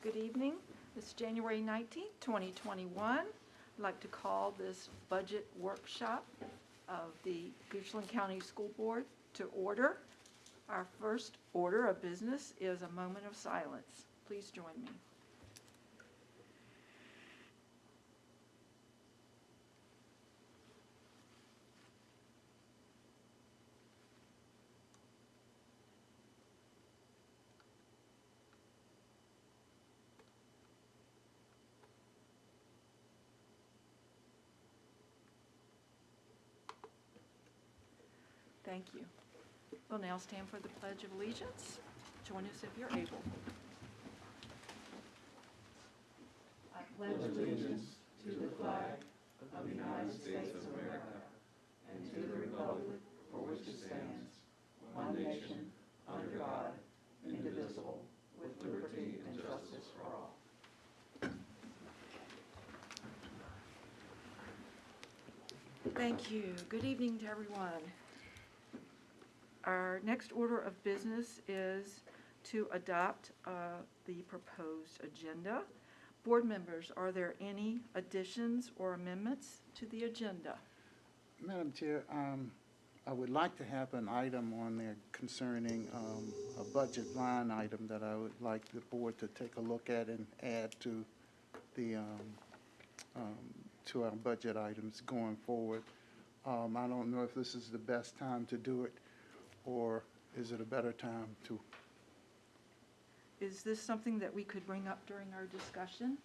Good evening. It's January 19th, 2021. I'd like to call this budget workshop of the Goochland County School Board to order. Our first order of business is a moment of silence. Please join me. Thank you. We'll now stand for the Pledge of Allegiance. Join us if you're able. I pledge allegiance to the flag of the United States of America and to the republic for which it stands, one nation, under God, indivisible, with liberty and justice for all. Thank you. Good evening to everyone. Our next order of business is to adopt the proposed agenda. Board members, are there any additions or amendments to the agenda? Madam Chair, I would like to have an item on there concerning a budget line item that I would like the board to take a look at and add to the to our budget items going forward. I don't know if this is the best time to do it, or is it a better time to? Is this something that we could bring up during our discussion?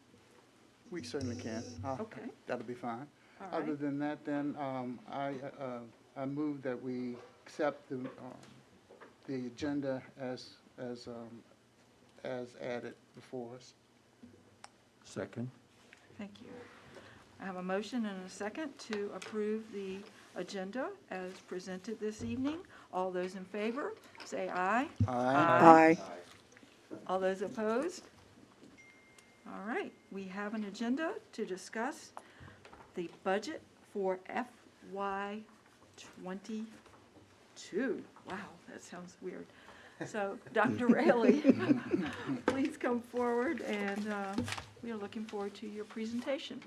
We certainly can. Okay. That'll be fine. All right. Other than that, then, I move that we accept the agenda as added before us. Second. Thank you. I have a motion and a second to approve the agenda as presented this evening. All those in favor, say aye. Aye. All those opposed? All right, we have an agenda to discuss the budget for FY '22. Wow, that sounds weird. So, Dr. Raley, please come forward, and we are looking forward to your presentation.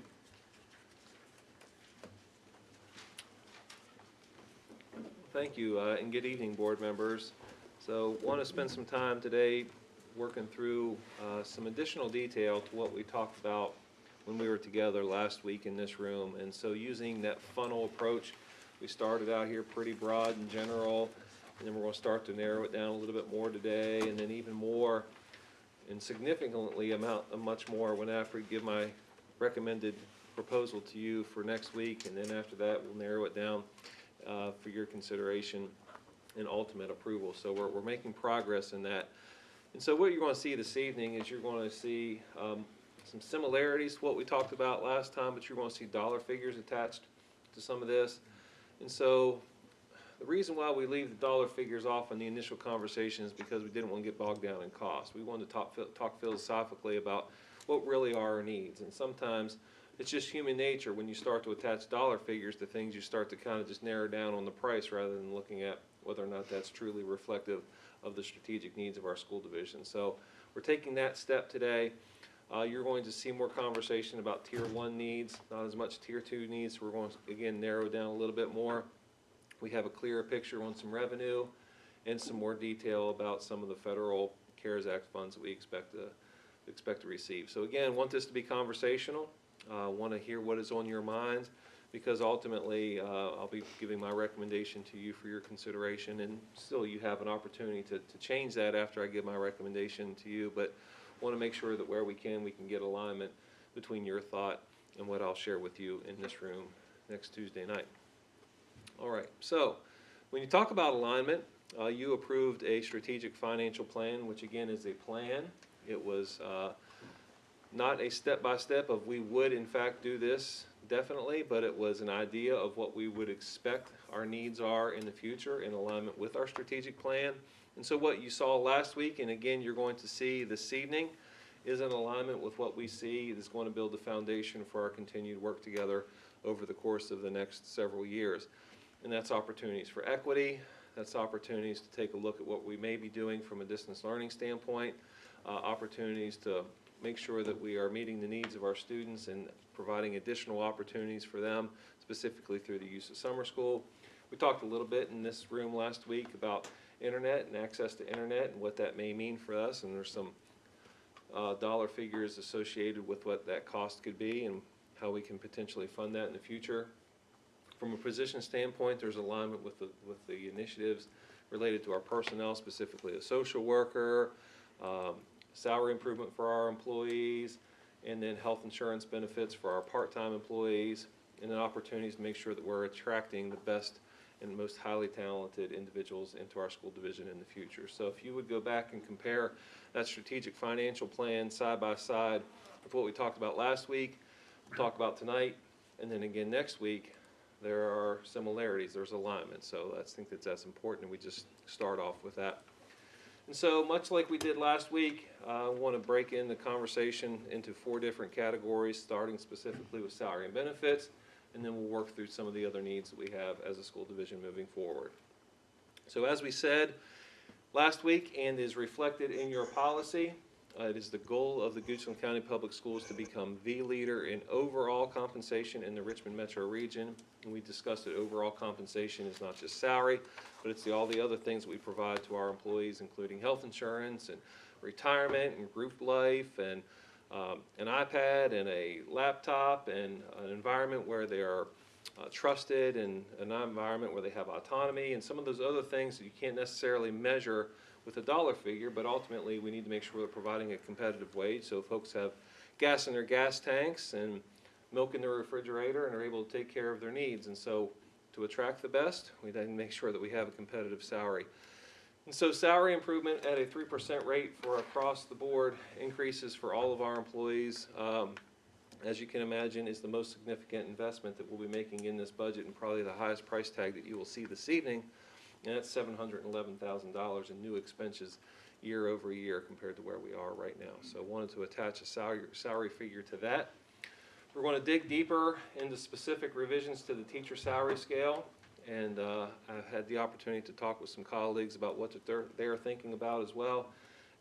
Thank you, and good evening, board members. So, want to spend some time today working through some additional detail to what we talked about when we were together last week in this room. And so, using that funnel approach, we started out here pretty broad and general, and then we're going to start to narrow it down a little bit more today, and then even more and significantly much more when after we give my recommended proposal to you for next week, and then after that we'll narrow it down for your consideration and ultimate approval. So we're making progress in that. And so what you're going to see this evening is you're going to see some similarities to what we talked about last time, but you're going to see dollar figures attached to some of this. And so the reason why we leave the dollar figures off in the initial conversation is because we didn't want to get bogged down in cost. We wanted to talk philosophically about what really are our needs. And sometimes it's just human nature when you start to attach dollar figures to things, you start to kind of just narrow down on the price rather than looking at whether or not that's truly reflective of the strategic needs of our school division. So we're taking that step today. You're going to see more conversation about Tier 1 needs, not as much Tier 2 needs. So we're going to, again, narrow down a little bit more. We have a clearer picture on some revenue and some more detail about some of the federal CARES Act funds that we expect to receive. So again, want this to be conversational. Want to hear what is on your minds, because ultimately I'll be giving my recommendation to you for your consideration, and still you have an opportunity to change that after I give my recommendation to you, but want to make sure that where we can get alignment between your thought and what I'll share with you in this room next Tuesday night. All right, so when you talk about alignment, you approved a strategic financial plan, which again is a plan. It was not a step-by-step of we would in fact do this definitely, but it was an idea of what we would expect our needs are in the future in alignment with our strategic plan. And so what you saw last week, and again you're going to see this evening, is in alignment with what we see is going to build the foundation for our continued work together over the course of the next several years. And that's opportunities for equity, that's opportunities to take a look at what we may be doing from a distance learning standpoint, opportunities to make sure that we are meeting the needs of our students and providing additional opportunities for them, specifically through the use of summer school. We talked a little bit in this room last week about internet and access to internet and what that may mean for us, and there's some dollar figures associated with what that cost could be and how we can potentially fund that in the future. From a position standpoint, there's alignment with the initiatives related to our personnel, specifically a social worker, salary improvement for our employees, and then health insurance benefits for our part-time employees, and then opportunities to make sure that we're attracting the best and most highly talented individuals into our school division in the future. So if you would go back and compare that strategic financial plan side by side with what we talked about last week, talk about tonight, and then again next week, there are similarities, there's alignment. So I think that's important, and we just start off with that. And so much like we did last week, I want to break in the conversation into 4 different categories, starting specifically with salary and benefits, and then we'll work through some of the other needs that we have as a school division moving forward. So as we said last week, and is reflected in your policy, it is the goal of the Goochland County Public Schools to become the leader in overall compensation in the Richmond metro region. And we discussed that overall compensation is not just salary, but it's all the other things that we provide to our employees, including health insurance and retirement and group life and an iPad and a laptop and an environment where they are trusted, and an environment where they have autonomy, and some of those other things that you can't necessarily measure with a dollar figure, but ultimately we need to make sure we're providing a competitive wage so folks have gas in their gas tanks and milk in their refrigerator and are able to take care of their needs. And so to attract the best, we then make sure that we have a competitive salary. And so salary improvement at a 3% rate for across the board increases for all of our employees, as you can imagine, is the most significant investment that we'll be making in this budget, and probably the highest price tag that you will see this evening. And that's $711,000 in new expenses year over year compared to where we are right now. So I wanted to attach a salary figure to that. We're going to dig deeper into specific revisions to the teacher salary scale. And I've had the opportunity to talk with some colleagues about what they're thinking about as well.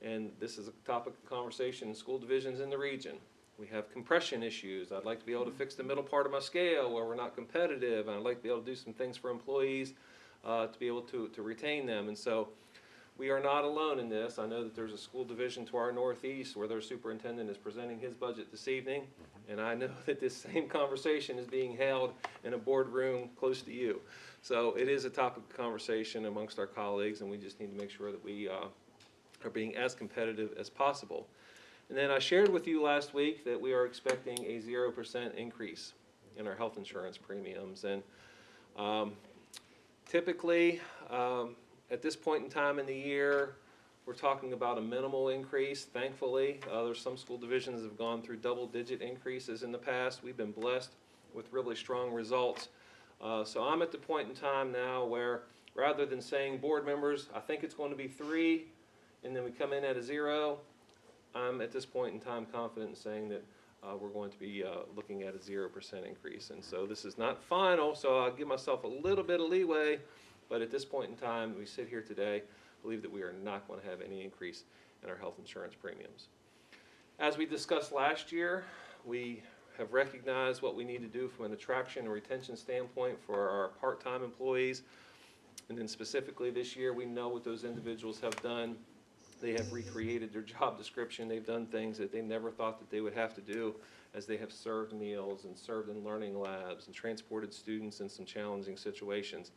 And this is a topic of conversation in school divisions in the region. We have compression issues. I'd like to be able to fix the middle part of my scale where we're not competitive. And I'd like to be able to do some things for employees to be able to retain them. And so we are not alone in this. I know that there's a school division to our northeast where their superintendent is presenting his budget this evening. And I know that this same conversation is being held in a boardroom close to you. So it is a topic of conversation amongst our colleagues, and we just need to make sure that we are being as competitive as possible. And then I shared with you last week that we are expecting a 0% increase in our health insurance premiums. And typically, at this point in time in the year, we're talking about a minimal increase, thankfully. There's some school divisions that have gone through double-digit increases in the past. We've been blessed with really strong results. So I'm at the point in time now where, rather than saying, board members, I think it's going to be 3, and then we come in at a 0, I'm at this point in time confident in saying that we're going to be looking at a 0% increase. And so this is not final, so I'll give myself a little bit of leeway, but at this point in time, we sit here today, believe that we are not going to have any increase in our health insurance premiums. As we discussed last year, we have recognized what we need to do from an attraction and retention standpoint for our part-time employees. And then specifically this year, we know what those individuals have done. They have recreated their job description. They've done things that they never thought that they would have to do, as they have served meals and served in learning labs and transported students in some challenging situations.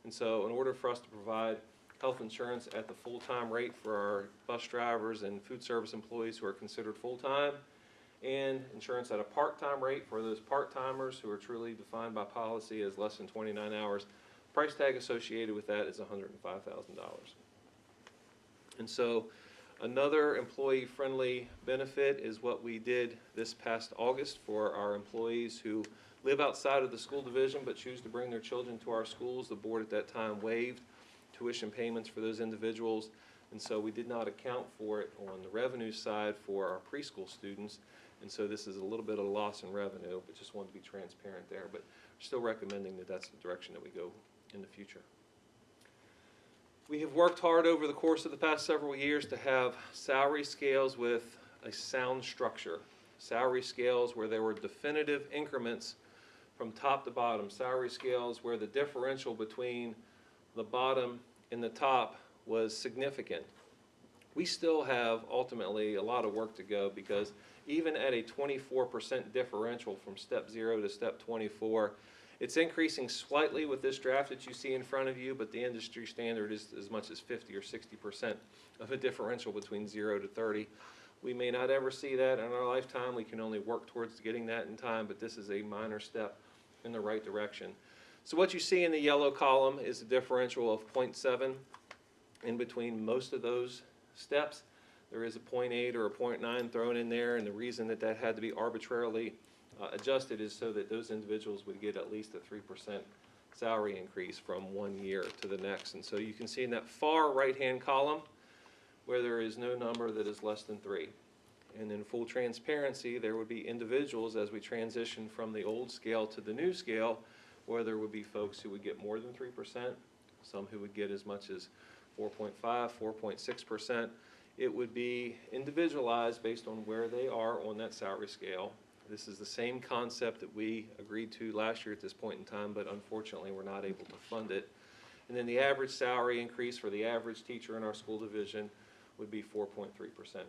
And so in order for us to provide health insurance at the full-time rate for our bus drivers and food service employees who are considered full-time, and insurance at a part-time rate for those part-timers who are truly defined by policy as less than 29 hours, price tag associated with that is $105,000. And so another employee-friendly benefit is what we did this past August for our employees who live outside of the school division but choose to bring their children to our schools. The board at that time waived tuition payments for those individuals, and so we did not account for it on the revenue side for our preschool students, and so this is a little bit of a loss in revenue, but just wanted to be transparent there. But still recommending that that's the direction that we go in the future. We have worked hard over the course of the past several years to have salary scales with a sound structure. Salary scales where there were definitive increments from top to bottom. Salary scales where the differential between the bottom and the top was significant. We still have ultimately a lot of work to go, because even at a 24% differential from step 0 to step 24, it's increasing slightly with this draft that you see in front of you, but the industry standard is as much as 50 or 60% of a differential between 0 to 30. We may not ever see that in our lifetime. We can only work towards getting that in time, but this is a minor step in the right direction. So what you see in the yellow column is a differential of 0.7 in between most of those steps. There is a 0.8 or a 0.9 thrown in there, and the reason that that had to be arbitrarily adjusted is so that those individuals would get at least a 3% salary increase from 1 year to the next. And so you can see in that far right-hand column where there is no number that is less than 3. And in full transparency, there would be individuals as we transition from the old scale to the new scale, where there would be folks who would get more than 3%, some who would get as much as 4.5, 4.6%. It would be individualized based on where they are on that salary scale. This is the same concept that we agreed to last year at this point in time, but unfortunately we're not able to fund it. And then the average salary increase for the average teacher in our school division would be 4.3%,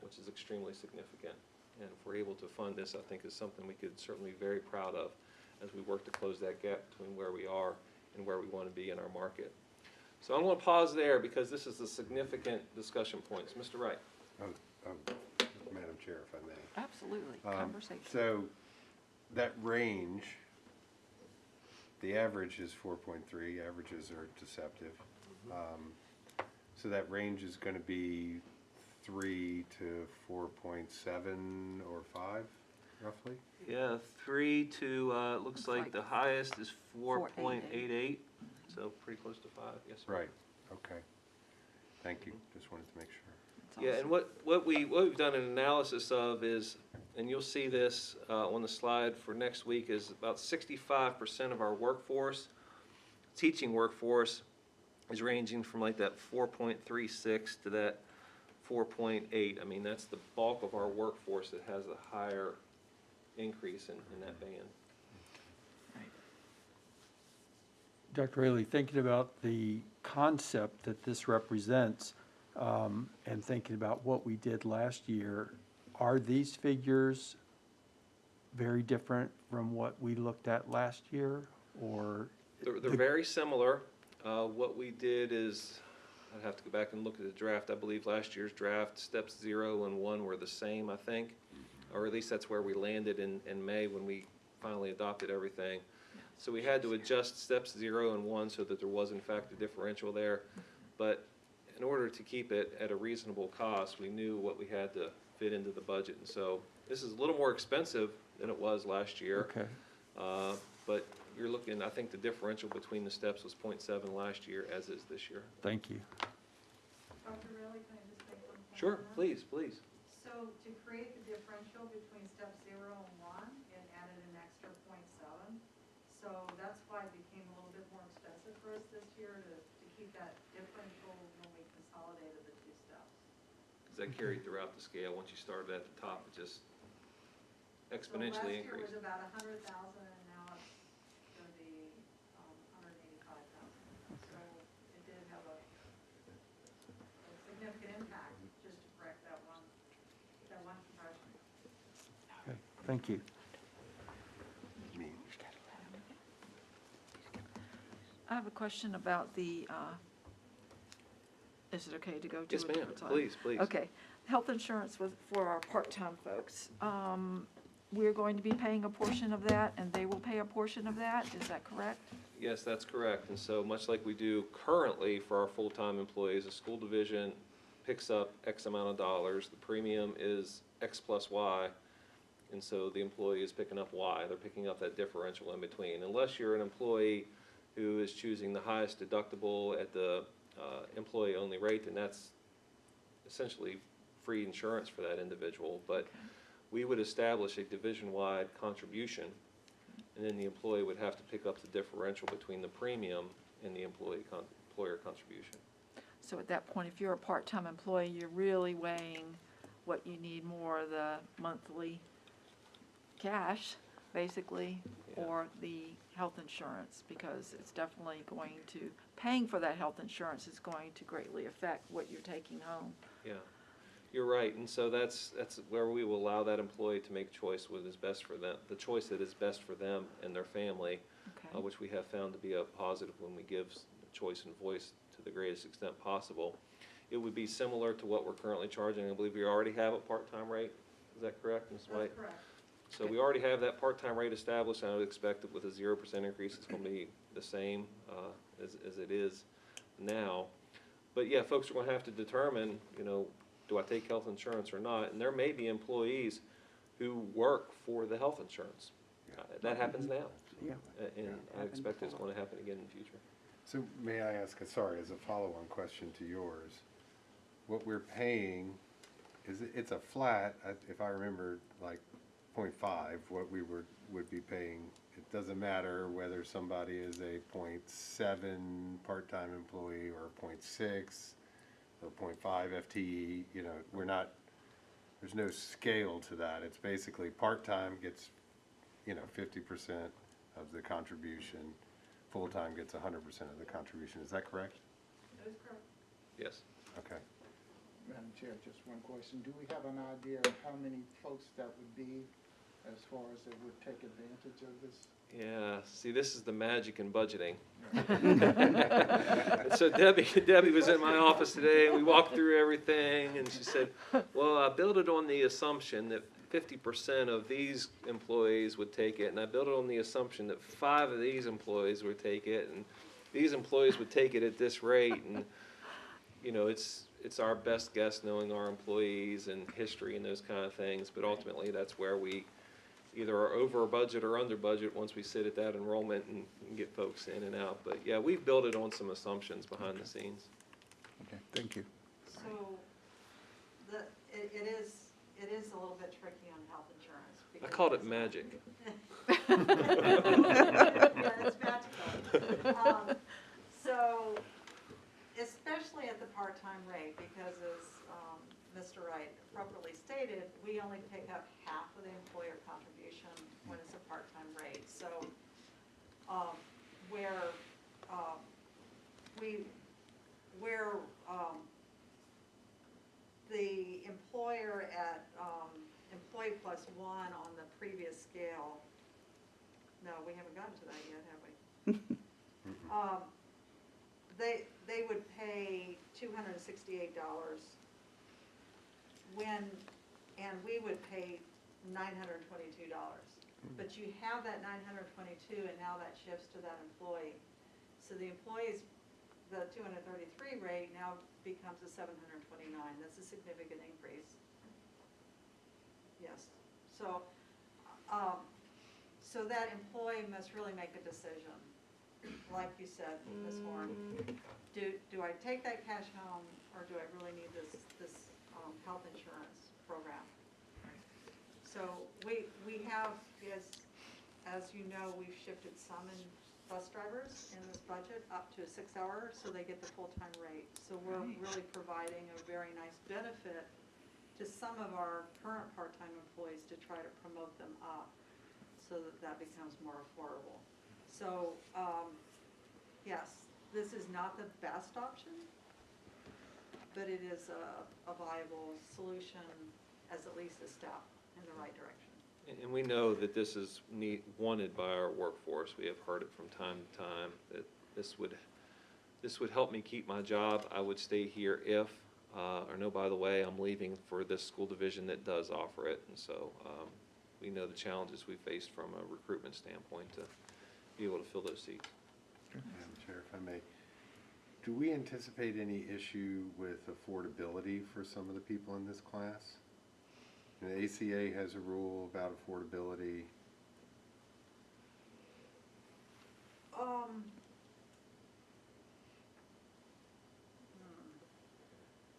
which is extremely significant. And if we're able to fund this, I think is something we could certainly be very proud of as we work to close that gap between where we are and where we want to be in our market. So I'm going to pause there because this is a significant discussion points. Mr. Wright. Madam Chair, if I may. Absolutely, conversation. So that range, the average is 4.3. Averages are deceptive. So that range is going to be 3 to 4.7 or 5, roughly? Yeah, 3 to, looks like like the highest is 4.88. 4.88, so pretty close to 5, yes, sir. Right, okay. Thank you, just wanted to make sure. That's Yeah, and awesome. what we've done an analysis of is, and you'll see this on the slide for next week, is about 65% of our workforce, teaching workforce, is ranging from like that 4.36 to that 4.8. I mean, that's the bulk of our workforce that has a higher increase in that band. Dr. Raley, thinking about the concept that this represents, and thinking about what we did last year, are these figures very different from what we looked at last year, or? They're very similar. What we did is, I'd have to go back and look at the draft. I believe last year's draft, steps 0 and 1 were the same, I think. Or at least that's where we landed in May when we finally adopted everything. So we had to adjust steps 0 and 1 so that there was in fact a differential there. But in order to keep it at a reasonable cost, we knew what we had to fit into the budget. And so this is a little more expensive than it was last year. Okay. But you're looking, I think the differential between the steps was 0.7 last year, as is this year. Thank you. Dr. Riley, can I just make one point? Sure, on that? please, please. So to create the differential between step 0 and 1, it added an extra 0.7. So that's why it became a little bit more expensive for us this year to keep that differential when we consolidated the 2 steps. Is that carried throughout the scale? Once you started at the top, it just exponentially So last year increased. was about 100,000 and now it's going to be 185,000. So it did have a significant impact just to correct that one compression. Okay, thank you. Me. I have a question about the, is it okay to go to Yes, it ma'am, at a time? please, please. Okay, health insurance for our part-time folks. We're going to be paying a portion of that, and they will pay a portion of that, is that correct? Yes, that's correct. And so much like we do currently for our full-time employees, the school division picks up X amount of dollars. The premium is X plus Y. And so the employee is picking up Y. They're picking up that differential in between. Unless you're an employee who is choosing the highest deductible at the employee-only rate, then that's essentially free insurance for that individual. But we would establish a division-wide contribution, and then the employee would have to pick up the differential between the premium and the employer contribution. So at that point, if you're a part-time employee, you're really weighing what you need more of the monthly cash, basically, Yeah. or the health insurance, because it's definitely going to, paying for that health insurance is going to greatly affect what you're taking home. Yeah, you're right, and so that's where we will allow that employee to make choice what is best for them, the choice that is best for them and their family, Okay. which we have found to be a positive when we give choice and voice to the greatest extent possible. It would be similar to what we're currently charging. I believe we already have a part-time rate. Is that correct, Ms. White? That's correct. So we already have that part-time rate established, and I would expect that with a 0% increase, it's gonna be the same, as it is now. But yeah, folks are gonna have to determine, you know, do I take health insurance or not? And there may be employees who work for the health insurance. That happens now, Yeah. and I expect it's gonna happen again in the future. So may I ask, sorry, as a follow-on question to yours, what we're paying, it's a flat, if I remember, like 0.5, what we would be paying. It doesn't matter whether somebody is a 0.7 part-time employee or a 0.6 or 0.5 FTE, you know, there's no scale to that. It's basically part-time gets, you know, 50% of the contribution, full-time gets 100% of the contribution. Is that correct? That is correct. Yes. Okay. Madam Chair, just one question. Do we have an idea of how many folks that would be as far as that would take advantage of this? Yeah, see, this is the magic in budgeting. And so Debbie was in my office today, and we walked through everything, and she said, well, I built it on the assumption that 50% of these employees would take it, and I built it on the assumption that 5 of these employees would take it, and these employees would take it at this rate, and, you know, it's our best guess knowing our employees and history and those kind of things, but ultimately, that's where we either are over budget or under budget once we sit at that enrollment and get folks in and out. But yeah, we've built it on some assumptions behind the scenes. Okay, thank you. So, it is a little bit tricky on health insurance. I because called it it's- magic. Yeah, it's magical. So, especially at the part-time rate, because as Mr. Wright appropriately stated, we only pick up half of the employer contribution when it's a part-time rate. So, where the employer at employee plus one on the previous scale, no, we haven't gotten to that yet, have we? They would pay $268 and we would pay $922. But you have that $922 and now that shifts to that employee. So the employees, the 233 rate now becomes a 729. That's a significant increase. Yes. So, so that employee must really make a decision. Like you said, Ms. Horn, do I take that cash home or do I really need this health insurance program? So we have, as you know, we've shifted some in bus drivers in this budget up to a 6-hour, so they get the full-time rate. So we're really providing a very nice benefit to some of our current part-time employees to try to promote them up so that that becomes more affordable. So, yes, this is not the best option, but it is a viable solution as at least a step in the right direction. And we know that this is wanted by our workforce. We have heard it from time to time, that this would help me keep my job. I would stay here if, or no, by the way, I'm leaving for this school division that does offer it. And so we know the challenges we faced from a recruitment standpoint to be able to fill those seats. Madam Chair, if I may, do we anticipate any issue with affordability for some of the people in this class? The ACA has a rule about affordability.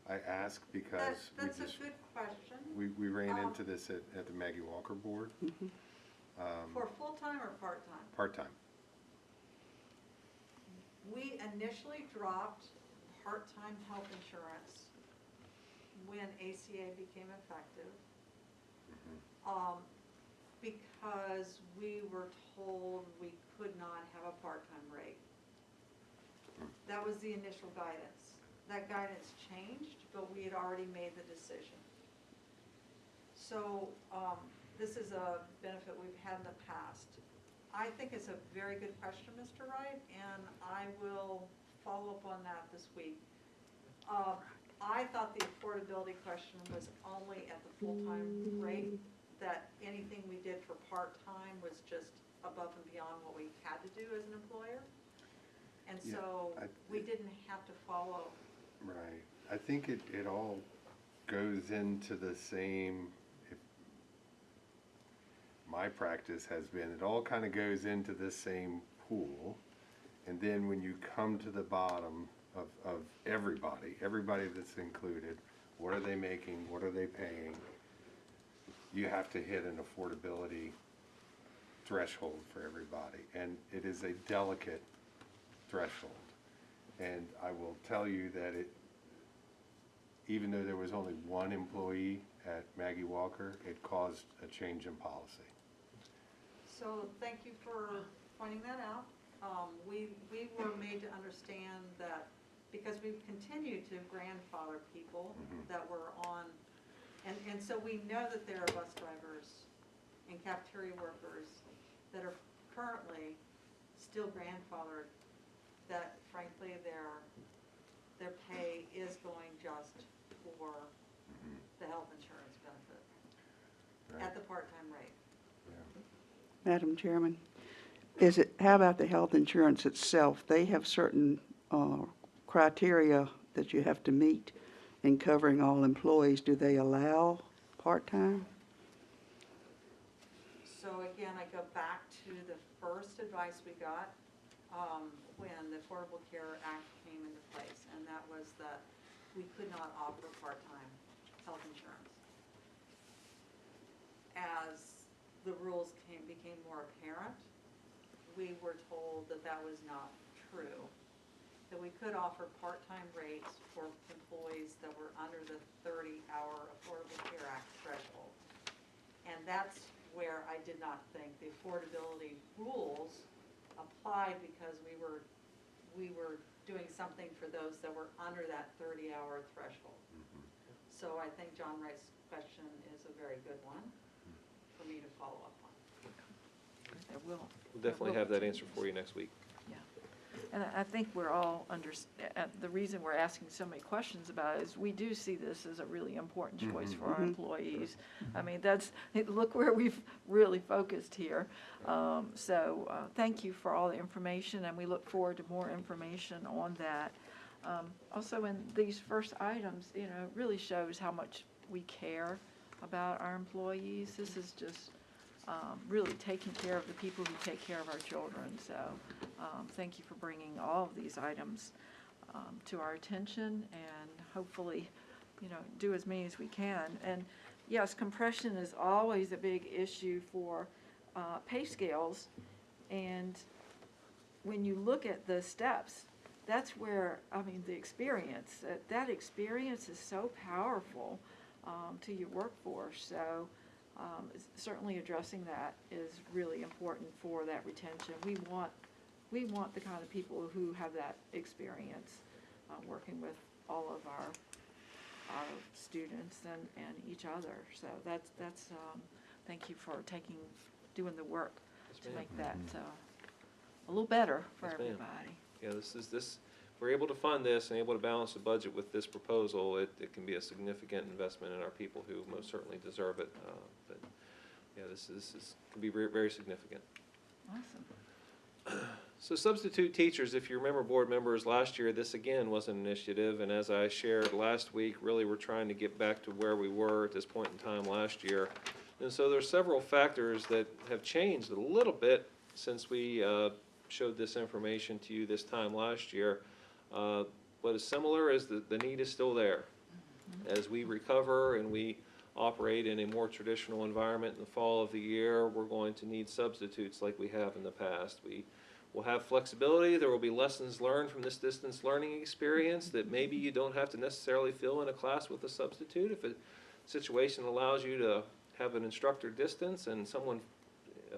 I ask because That's a good question. we ran into this at the Maggie Walker Board. For full-time or part-time? Part-time. We initially dropped part-time health insurance when ACA became effective, Mhm. because we were told we could not have a part-time rate. That was the initial guidance. That guidance changed, but we had already made the decision. So, this is a benefit we've had in the past. I think it's a very good question, Mr. Wright, and I will follow up on that this week. I thought the affordability question was only at the full-time rate, that anything we did for part-time was just above and beyond what we had to do as an employer. And Yeah, so we didn't have to follow. Right. I think it all goes into the same, if, my practice has been, it all kind of goes into the same pool. And then when you come to the bottom of everybody that's included, what are they making, what are they paying? You have to hit an affordability threshold for everybody. And it is a delicate threshold. And I will tell you that even though there was only one employee at Maggie Walker, it caused a change in policy. So thank you for pointing that out. We were made to understand that because we've continued to grandfather people Mhm. that were on, and so we know that there are bus drivers and cafeteria workers that are currently still grandfathered, that frankly their pay is going just for Mhm. the health insurance benefit Right. at the part-time rate. Yeah. Madam Chairman, how about the health insurance itself? They have certain criteria that you have to meet in covering all employees. Do they allow part-time? So again, I go back to the first advice we got when the Affordable Care Act came into place, and that was that we could not offer part-time health insurance. As the rules became more apparent, we were told that that was not true, that we could offer part-time rates for employees that were under the 30-hour Affordable Care Act threshold. And that's where I did not think the affordability rules applied, because we were doing something for those that were under that 30-hour threshold. Mhm. So I think John Wright's question is a very good one for me to follow up on. There will. We'll definitely have that answer for you next week. Yeah. And I think we're all the reason we're asking so many questions about it is we do see this as a really important choice for our employees. I mean, look where we've really focused here. So thank you for all the information, and we look forward to more information on that. Also, in these first items, it really shows how much we care about our employees. This is just really taking care of the people who take care of our children. So thank you for bringing all of these items to our attention, and hopefully, do as many as we can. And yes, compression is always a big issue for pay scales. And when you look at the steps, that's where, the experience, that experience is so powerful to your workforce. So certainly addressing that is really important for that retention. We want the kind of people who have that experience working with all of our students and each other. So that's thank you for doing the work Yes, to ma'am. make that a little better for Yes, ma'am. everybody. Yeah, if we're able to fund this and able to balance the budget with this proposal, it can be a significant investment in our people who most certainly deserve it. But yeah, this can be very, very significant. Awesome. So substitute teachers, if you remember, board members, last year, this again was an initiative, and as I shared last week, really we're trying to get back to where we were at this point in time last year. And so there's several factors that have changed a little bit since we showed this information to you this time last year. What is similar is the need is still there. As we recover and we operate in a more traditional environment in the fall of the year, we're going to need substitutes like we have in the past. We We'll have flexibility. There will be lessons learned from this distance learning experience that maybe you don't have to necessarily fill in a class with a substitute. If a situation allows you to have an instructor distance and someone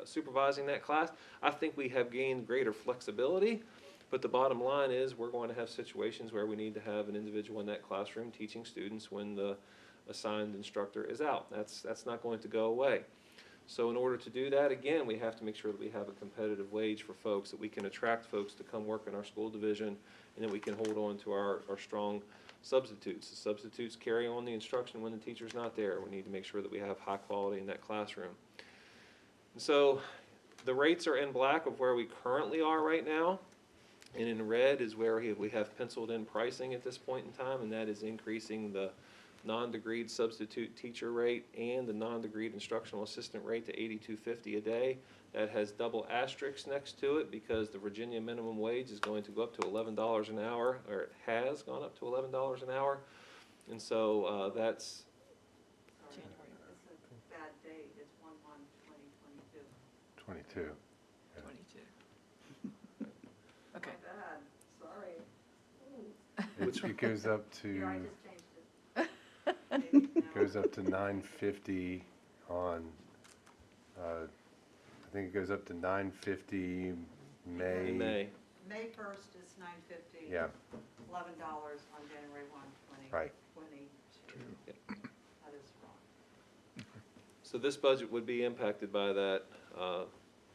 supervising that class, I think we have gained greater flexibility. But the bottom line is we're going to have situations where we need to have an individual in that classroom teaching students when the assigned instructor is out. That's not going to go away. So in order to do that, again, we have to make sure that we have a competitive wage for folks, that we can attract folks to come work in our school division, and that we can hold on to our strong substitutes. The substitutes carry on the instruction when the teacher's not there. We need to make sure that we have high quality in that classroom. And so the rates are in black of where we currently are right now, and in red is where we have penciled in pricing at this point in time, and that is increasing the non-degreed substitute teacher rate and the non-degreed instructional assistant rate to $82.50 a day. That has double asterisks next to it because the Virginia minimum wage is going to go up to $11 an hour, or it has gone up to $11 an hour. And so that's, January It's a bad date, it's 1/1/2022. 22. 22. Okay. My bad, sorry. It goes up Here, I to, just changed it. Maybe now. goes up to 950 on, I think it goes up to 950 May. in May. May 1st is $9.50. Yeah, $11 on January 1, right. 2022. Yep. That is wrong. So this budget would be impacted by that,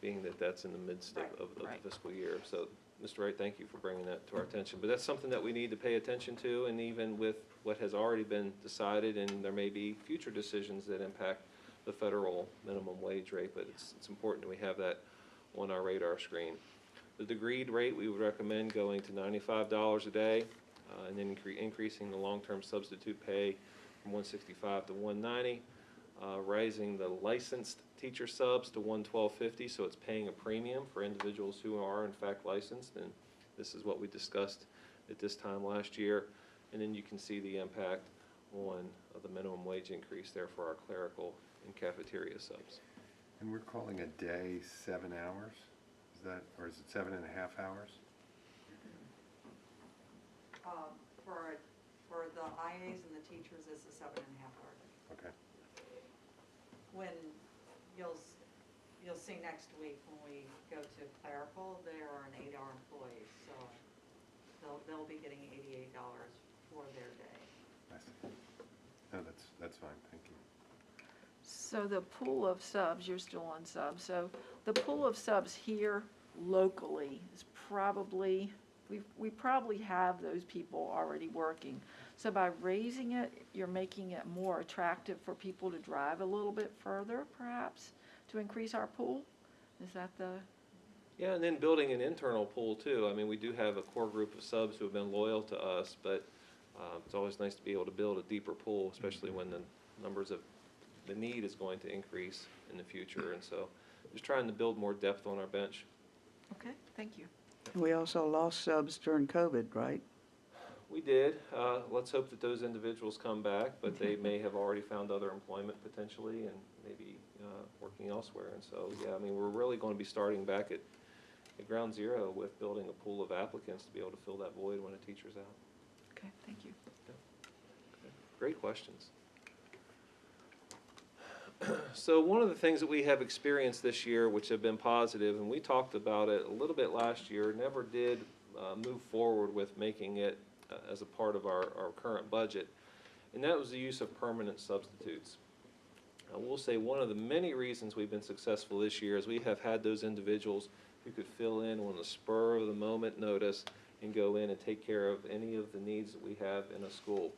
being that that's in the midst Right. of Right. the fiscal year. So, Mr. Wright, thank you for bringing that to our attention. But that's something that we need to pay attention to, and even with what has already been decided, and there may be future decisions that impact the federal minimum wage rate, but it's important that we have that on our radar screen. The degreed rate, we would recommend going to $95 a day, and then increasing the long-term substitute pay from $165 to $190, raising the licensed teacher subs to $112.50, so it's paying a premium for individuals who are in fact licensed, and this is what we discussed at this time last year. And then you can see the impact on the minimum wage increase there for our clerical and cafeteria subs. And we're calling a day 7 hours? Is that, or is it 7.5 hours? For the IAs and the teachers, it's a 7.5 hour day. Okay. When you'll see next week when we go to clerical, they are an 8-hour employee, so they'll be getting $88 for their day. I see. No, that's fine, thank you. So the pool of subs, you're still on subs, so the pool of subs here locally is probably, we probably have those people already working. So by raising it, you're making it more attractive for people to drive a little bit further, perhaps, to increase our pool? Is that the, Yeah, and then building an internal pool too. I mean, we do have a core group of subs who have been loyal to us, but it's always nice to be able to build a deeper pool, especially when the need is going to increase in the future. And so just trying to build more depth on our bench. okay, thank you. We also lost subs during COVID, right? We did. Let's hope that those individuals come back, but they may have already found other employment potentially and maybe working elsewhere. And so, yeah, I mean, we're really going to be starting back at ground zero with building a pool of applicants to be able to fill that void when a teacher's out. Okay, thank you. Great questions. So one of the things that we have experienced this year, which have been positive, and we talked about it a little bit last year, never did move forward with making it as a part of our current budget, and that was the use of permanent substitutes. I will say one of the many reasons we've been successful this year is we have had those individuals who could fill in on the spur of the moment notice and go in and take care of any of the needs that we have in a school.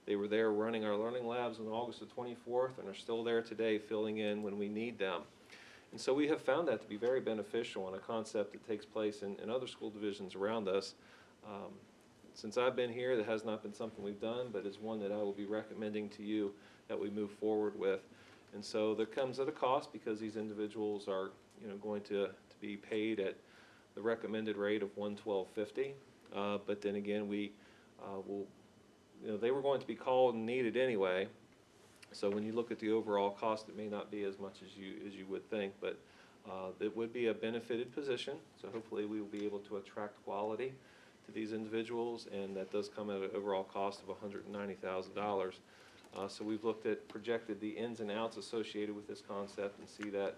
They were there running our learning labs on August the 24th and are still there today filling in when we need them. And so we have found that to be very beneficial and a concept that takes place in other school divisions around us. Since I've been here, that has not been something we've done, but is one that I will be recommending to you that we move forward with. And so there comes at a cost because these individuals are, going to be paid at the recommended rate of $112.50. But then again, we will, they were going to be called and needed anyway. So when you look at the overall cost, it may not be as much as you would think, but It would be a benefited position, so hopefully we will be able to attract quality to these individuals, and that does come at an overall cost of $190,000. So we've projected the ins and outs associated with this concept and see that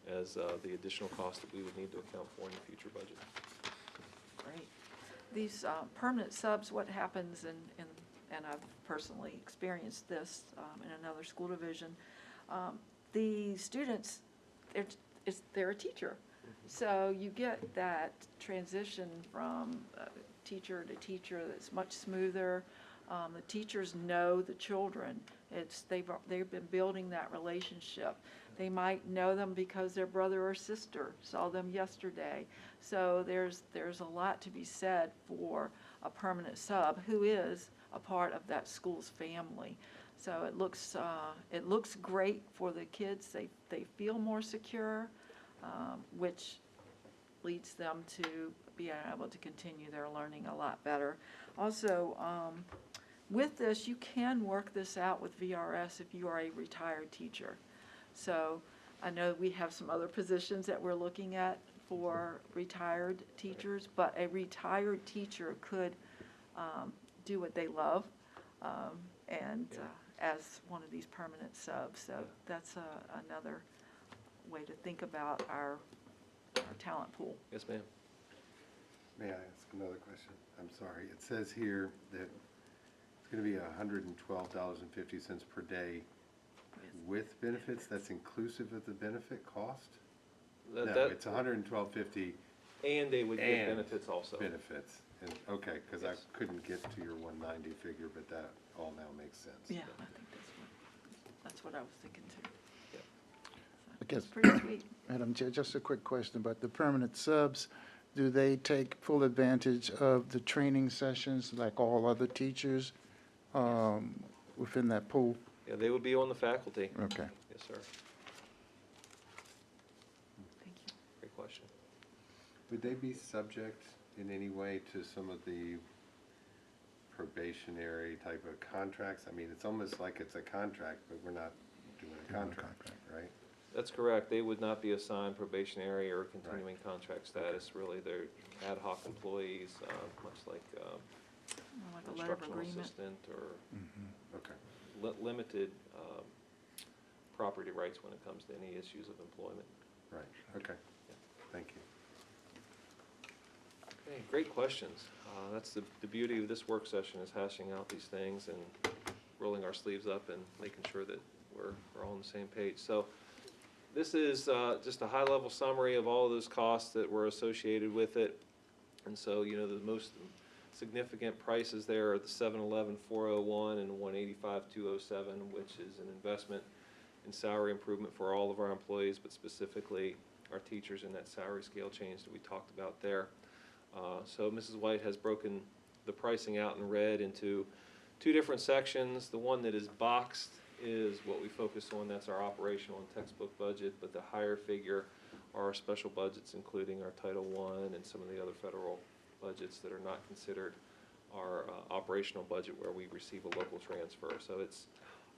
as the additional cost that we would need to account for in the future budget. Great. These permanent subs, what happens, and I've personally experienced this in another school division, the students, they're a teacher. So you get that transition from teacher to teacher that's much smoother. The teachers know the children. They've been building that relationship. They might know them because their brother or sister saw them yesterday. So there's a lot to be said for a permanent sub who is a part of that school's family. So it looks great for the kids. They feel more secure, which leads them to being able to continue their learning a lot better. Also, with this, you can work this out with VRS if you are a retired teacher. So I know we have some other positions that we're looking at for retired teachers, but a retired teacher could do what they love as one of these permanent subs. So that's another way to think about our talent pool. Yes, ma'am. May I ask another question? I'm sorry. It says here that it's going to be $112.50 per day with benefits. That's inclusive of the benefit cost? No, it's $112.50 And they would get And benefits also. benefits. And, okay, because Yes. I couldn't get to your 190 figure, but that all now makes sense. Yeah, I think that's what I was thinking too. Yep. So, I guess- it's pretty sweet. Madam Chair, just a quick question about the permanent subs. Do they take full advantage of the training sessions like all other teachers within that pool? Yeah, they would be on the faculty. Okay. Yes, sir. Thank you. Great question. Would they be subject in any way to some of the probationary type of contracts? I mean, it's almost like it's a contract, but we're not doing a contract, right? That's correct. They would not be assigned probationary or continuing contract status. Really, they're ad hoc employees, much like Like a letter of instructional agreement. assistant or Okay, limited property rights when it comes to any issues of employment. right, okay. Thank you. Okay, great questions. That's the beauty of this work session, is hashing out these things and rolling our sleeves up and making sure that we're all on the same page. So this is just a high-level summary of all of those costs that were associated with it. And so, you know, the most significant prices there are the 711-401 and 185-207, which is an investment in salary improvement for all of our employees, but specifically our teachers in that salary scale change that we talked about there. So Mrs. White has broken the pricing out in red into two different sections. The one that is boxed is what we focus on. That's our operational and textbook budget, but the higher figure are our special budgets, including our Title I and some of the other federal budgets that are not considered our operational budget, where we receive a local transfer. So it's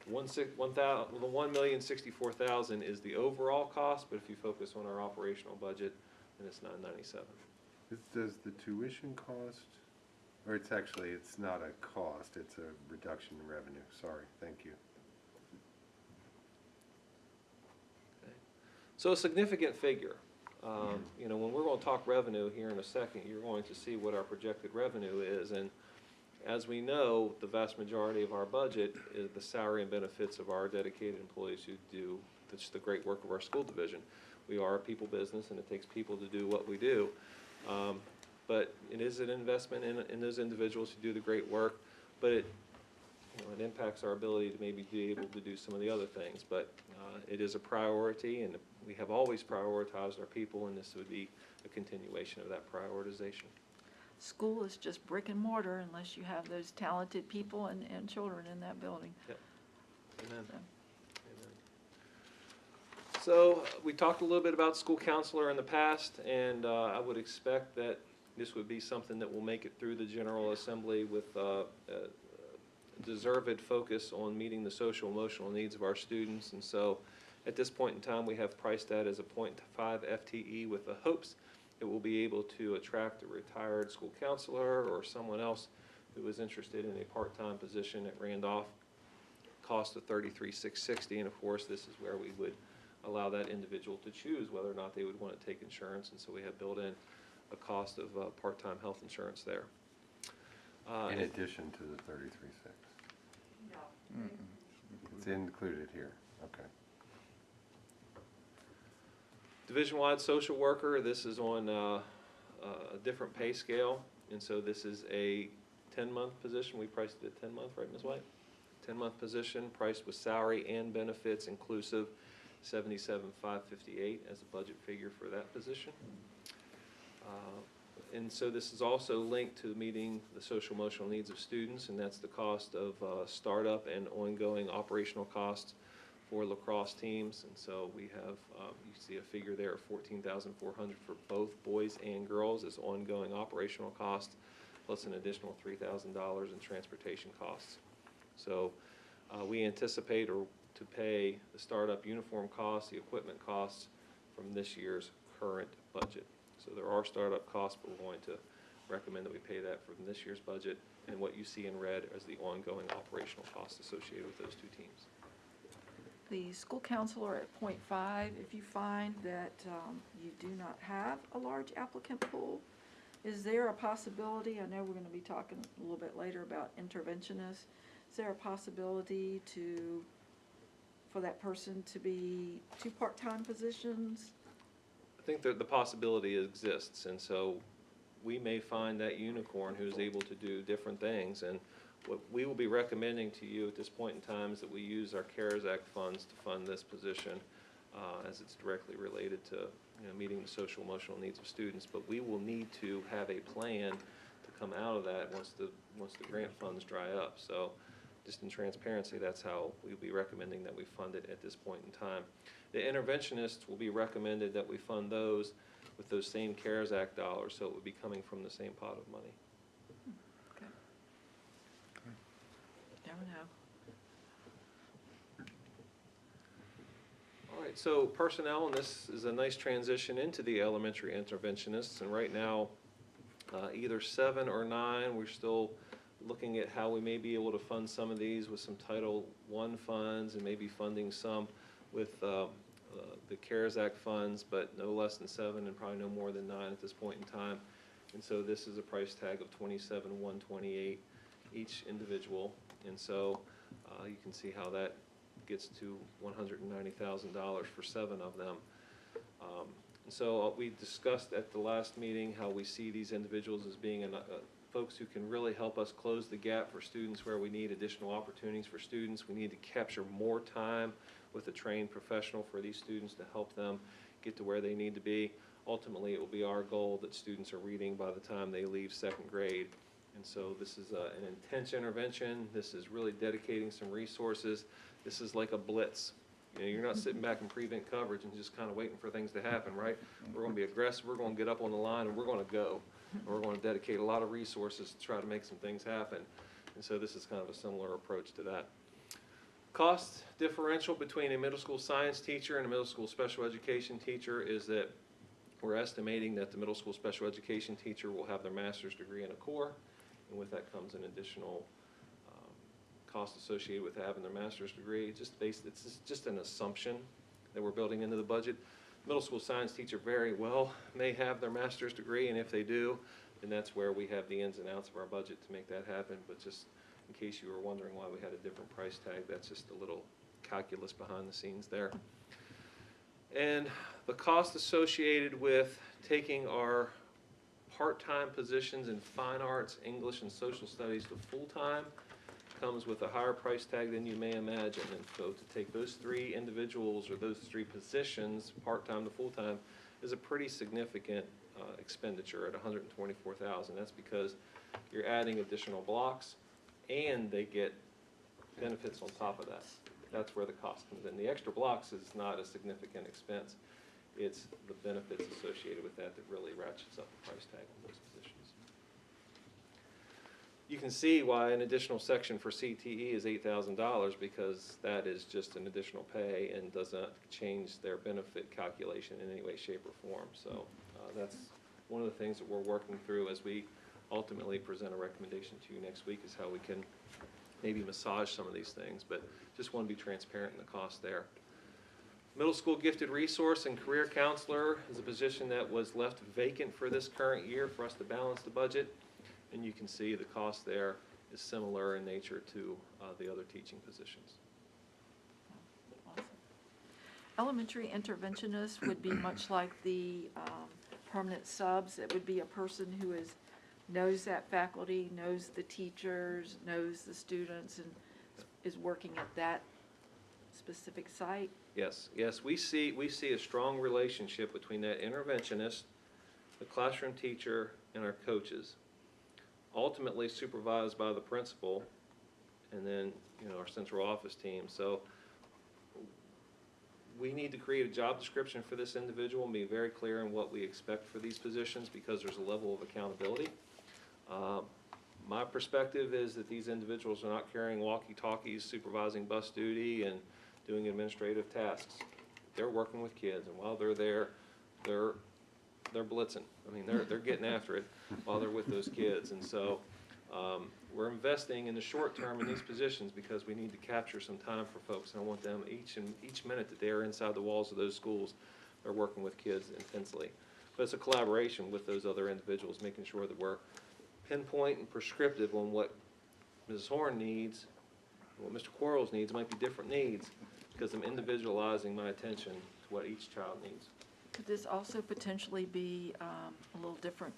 the $1,064,000 is the overall cost, but if you focus on our operational budget, then it's $997. Does the tuition cost, or it's not a cost, it's a reduction in revenue, sorry, thank you. So a significant figure. You know, when we're going to talk revenue here in a second, you're going to see what our projected revenue is. And as we know, the vast majority of our budget is the salary and benefits of our dedicated employees who do the great work of our school division. We are a people business, and it takes people to do what we do. But it is an investment in those individuals who do the great work, but it impacts our ability to maybe be able to do some of the other things. But it is a priority, and we have always prioritized our people, and this would be a continuation of that prioritization. School is just brick and mortar unless you have those talented people and children in that building. Yep. Amen. So, Amen. So we talked a little bit about school counselor in the past, and I would expect that this would be something that will make it through the General Assembly with deserved focus on meeting the social emotional needs of our students. And so At this point in time, we have priced that as a .5 FTE with the hopes it will be able to attract a retired school counselor or someone else who is interested in a part-time position at Randolph. Cost of $33,660, and of course, this is where we would allow that individual to choose whether or not they would want to take insurance, and so we have built in a cost of part-time health insurance there. In addition to the 33.6. No. It's included here, okay. Division-wide social worker, this is on a different pay scale, and so this is a 10-month position. We priced it at 10-month, right, Ms. White? 10-month position, priced with salary and benefits inclusive, $77,558 as a budget figure for that position. And so this is also linked to meeting the social emotional needs of students, and that's the cost of startup and ongoing operational costs for lacrosse teams. And so we have, you see a figure there of $14,400 for both boys and girls as ongoing operational costs, plus an additional $3,000 in transportation costs. So we anticipate to pay the startup uniform costs, the equipment costs from this year's current budget. So there are startup costs, but we're going to recommend that we pay that from this year's budget, and what you see in red is the ongoing operational costs associated with those two teams. The school counselor at .5, if you find that you do not have a large applicant pool, is there a possibility, I know we're going to be talking a little bit later about interventionists, is there a possibility for that person to be 2 part-time positions? I think that the possibility exists, and so we may find that unicorn who's able to do different things. And what we will be recommending to you at this point in time is that we use our CARES Act funds to fund this position, as it's directly related to meeting the social emotional needs of students. But we will need to have a plan to come out of that once the grant funds dry up. So just in transparency, that's how we'll be recommending that we fund it at this point in time. The interventionists will be recommended that we fund those with those same CARES Act dollars, so it would be coming from the same pot of money. Okay. Never know. All right, so personnel, and this is a nice transition into the elementary interventionists, and right now, either 7 or 9, we're still looking at how we may be able to fund some of these with some Title I funds and maybe funding some with the CARES Act funds, but no less than 7 and probably no more than 9 at this point in time. And so this is a price tag of $27,128 each individual. And so you can see how that gets to $190,000 for 7 of them. And so we discussed at the last meeting how we see these individuals as being folks who can really help us close the gap for students where we need additional opportunities for students. We need to capture more time with a trained professional for these students to help them get to where they need to be. Ultimately, it will be our goal that students are reading by the time they leave 2nd grade. And so this is an intense intervention. This is really dedicating some resources. This is like a blitz. You're not sitting back in prevent coverage and just kind of waiting for things to happen, right? We're going to be aggressive. We're going to get up on the line and we're going to go. We're going to dedicate a lot of resources to try to make some things happen. And so this is kind of a similar approach to that. Cost differential between a middle school science teacher and a middle school special education teacher is that we're estimating that the middle school special education teacher will have their master's degree in a core, and with that comes an additional cost associated with having their master's degree. It's just an assumption that we're building into the budget. Middle school science teacher very well may have their master's degree, and if they do, then that's where we have the ins and outs of our budget to make that happen. But just in case you were wondering why we had a different price tag, that's just a little calculus behind the scenes there. And the cost associated with taking our part-time positions in fine arts, English, and social studies to full-time comes with a higher price tag than you may imagine. And so to take those 3 individuals or those 3 positions, part-time to full-time, is a pretty significant expenditure at $124,000. That's because you're adding additional blocks and they get benefits on top of that. That's where the cost comes in. The extra blocks is not a significant expense. It's the benefits associated with that that really ratchets up the price tag on those positions. you can see why an additional section for CTE is $8,000, because that is just an additional pay and does not change their benefit calculation in any way, shape, or form. So that's one of the things that we're working through as we ultimately present a recommendation to you next week, is how we can maybe massage some of these things, but just want to be transparent in the cost there. Middle school gifted resource and career counselor is a position that was left vacant for this current year for us to balance the budget. And you can see the cost there is similar in nature to the other teaching positions. Awesome. Elementary interventionist would be much like the permanent subs. It would be a person who knows that faculty, knows the teachers, knows the students, and is working at that specific site. Yes, yes, we see a strong relationship between that interventionist, the classroom teacher, and our coaches, ultimately supervised by the principal, and then, our central office team. So we need to create a job description for this individual and be very clear in what we expect for these positions, because there's a level of accountability. My perspective is that these individuals are not carrying walkie-talkies, supervising bus duty, and doing administrative tasks. They're working with kids, and while they're there, they're blitzing. I mean, they're getting after it while they're with those kids. And so we're investing in the short term in these positions because we need to capture some time for folks. And I want them each minute that they are inside the walls of those schools, they're working with kids intensely. But it's a collaboration with those other individuals, making sure that we're pinpoint and prescriptive on what Mrs. Horn needs, what Mr. Quarles needs. Might be different needs, because I'm individualizing my attention to what each child needs. Could this also potentially be a little different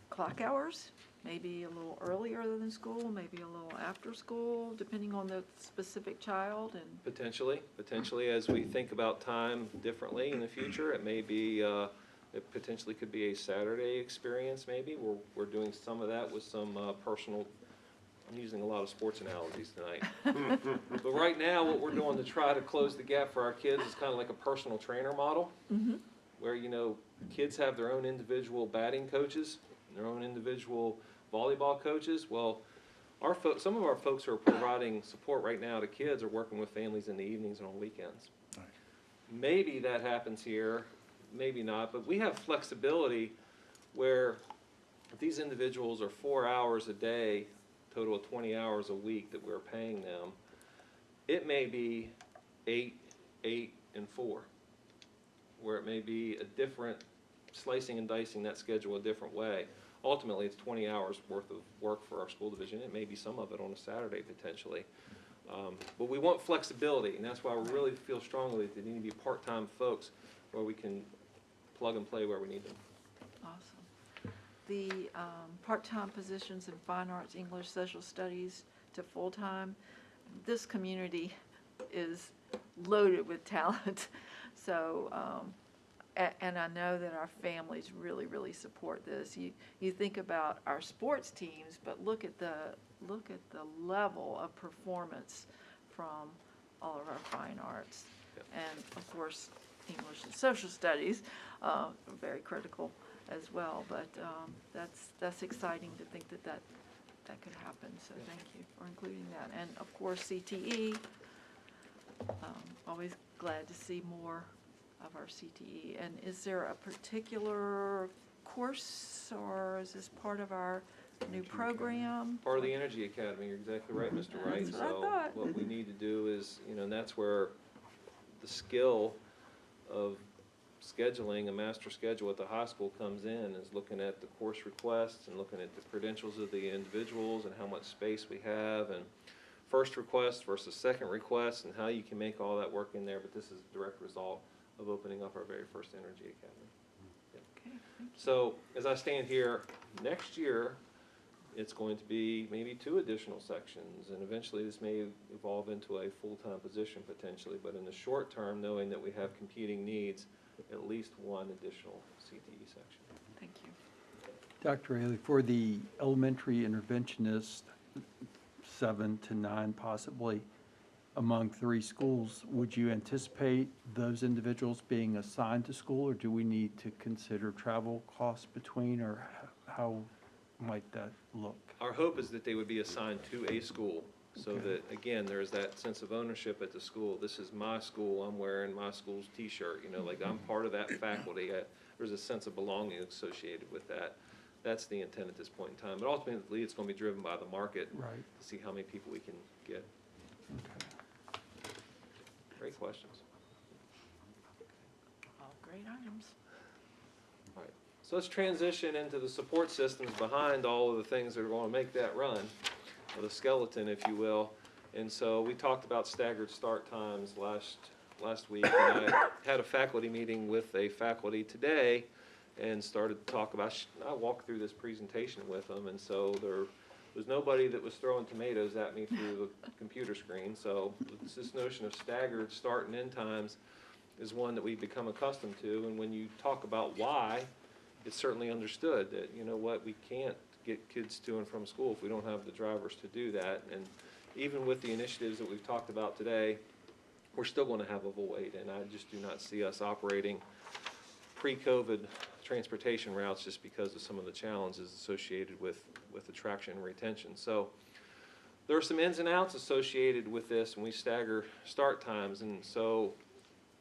clock hours? Maybe a little earlier than school, maybe a little after school, depending on the specific child? And Potentially, as we think about time differently in the future, it may be, it potentially could be a Saturday experience maybe. We're doing some of that with some personal, I'm using a lot of sports analogies tonight. But right now, what we're doing to try to close the gap for our kids is kind of like a personal trainer model, where, kids have their own individual batting coaches, their own individual volleyball coaches. Well, some of our folks who are providing support right now to kids are working with families in the evenings and on weekends. Right. Maybe that happens here, maybe not, but we have flexibility where if these individuals are 4 hours a day, total of 20 hours a week that we're paying them, it may be 8, 8, and 4, where it may be a different slicing and dicing that schedule a different way. Ultimately, it's 20 hours worth of work for our school division. It may be some of it on a Saturday potentially. But we want flexibility, and that's why we really feel strongly that they need to be part-time folks where we can plug and play where we need them. awesome. The part-time positions in fine arts, English, social studies to full-time, this community is loaded with talent. So, and I know that our families really, really support this. You think about our sports teams, but look at the level of performance from all of our fine arts. Yep. And of course, English and social studies are very critical as well. But that's exciting to think that could happen. So thank you for including that. And of course, CTE. Always glad to see more of our CTE. And is there a particular course, or is this part of our new program? Part of the Energy Academy, you're exactly right, Mr. Wright. That's what I So thought. what we need to do is, and that's where the skill of scheduling a master schedule at the high school comes in, is looking at the course requests and looking at the credentials of the individuals and how much space we have, and first request versus second request, and how you can make all that work in there. But this is a direct result of opening up our very first Energy Academy. Okay. So as I stand here, next year, it's going to be maybe 2 additional sections, and eventually this may evolve into a full-time position potentially. But in the short term, knowing that we have competing needs, at least 1 additional CTE section. Thank you. Dr. Haley, for the elementary interventionist, 7 to 9 possibly, among 3 schools, would you anticipate those individuals being assigned to school, or do we need to consider travel costs between, or how might that look? Our hope is that they would be assigned to a school, so that, again, there's that sense of ownership at the school. This is my school, I'm wearing my school's T-shirt, you know, like I'm part of that faculty. There's a sense of belonging associated with that. That's the intent at this point in time. But ultimately, it's gonna be driven by the market Right, to see how many people we can get. okay. Great questions. All great items. All right, so let's transition into the support systems behind all of the things that are going to make that run, or the skeleton, if you will. And so we talked about staggered start times last week, and I had a faculty meeting with a faculty today and started to talk about, I walked through this presentation with them, and so there was nobody that was throwing tomatoes at me through the computer screen. So it's this notion of staggered start and end times is one that we've become accustomed to, and when you talk about why, it's certainly understood that, you know what, we can't get kids to and from school if we don't have the drivers to do that. And even with the initiatives that we've talked about today, we're still going to have a void, and I just do not see us operating pre-COVID transportation routes just because of some of the challenges associated with attraction and retention. So there are some ins and outs associated with this when we stagger start times, and so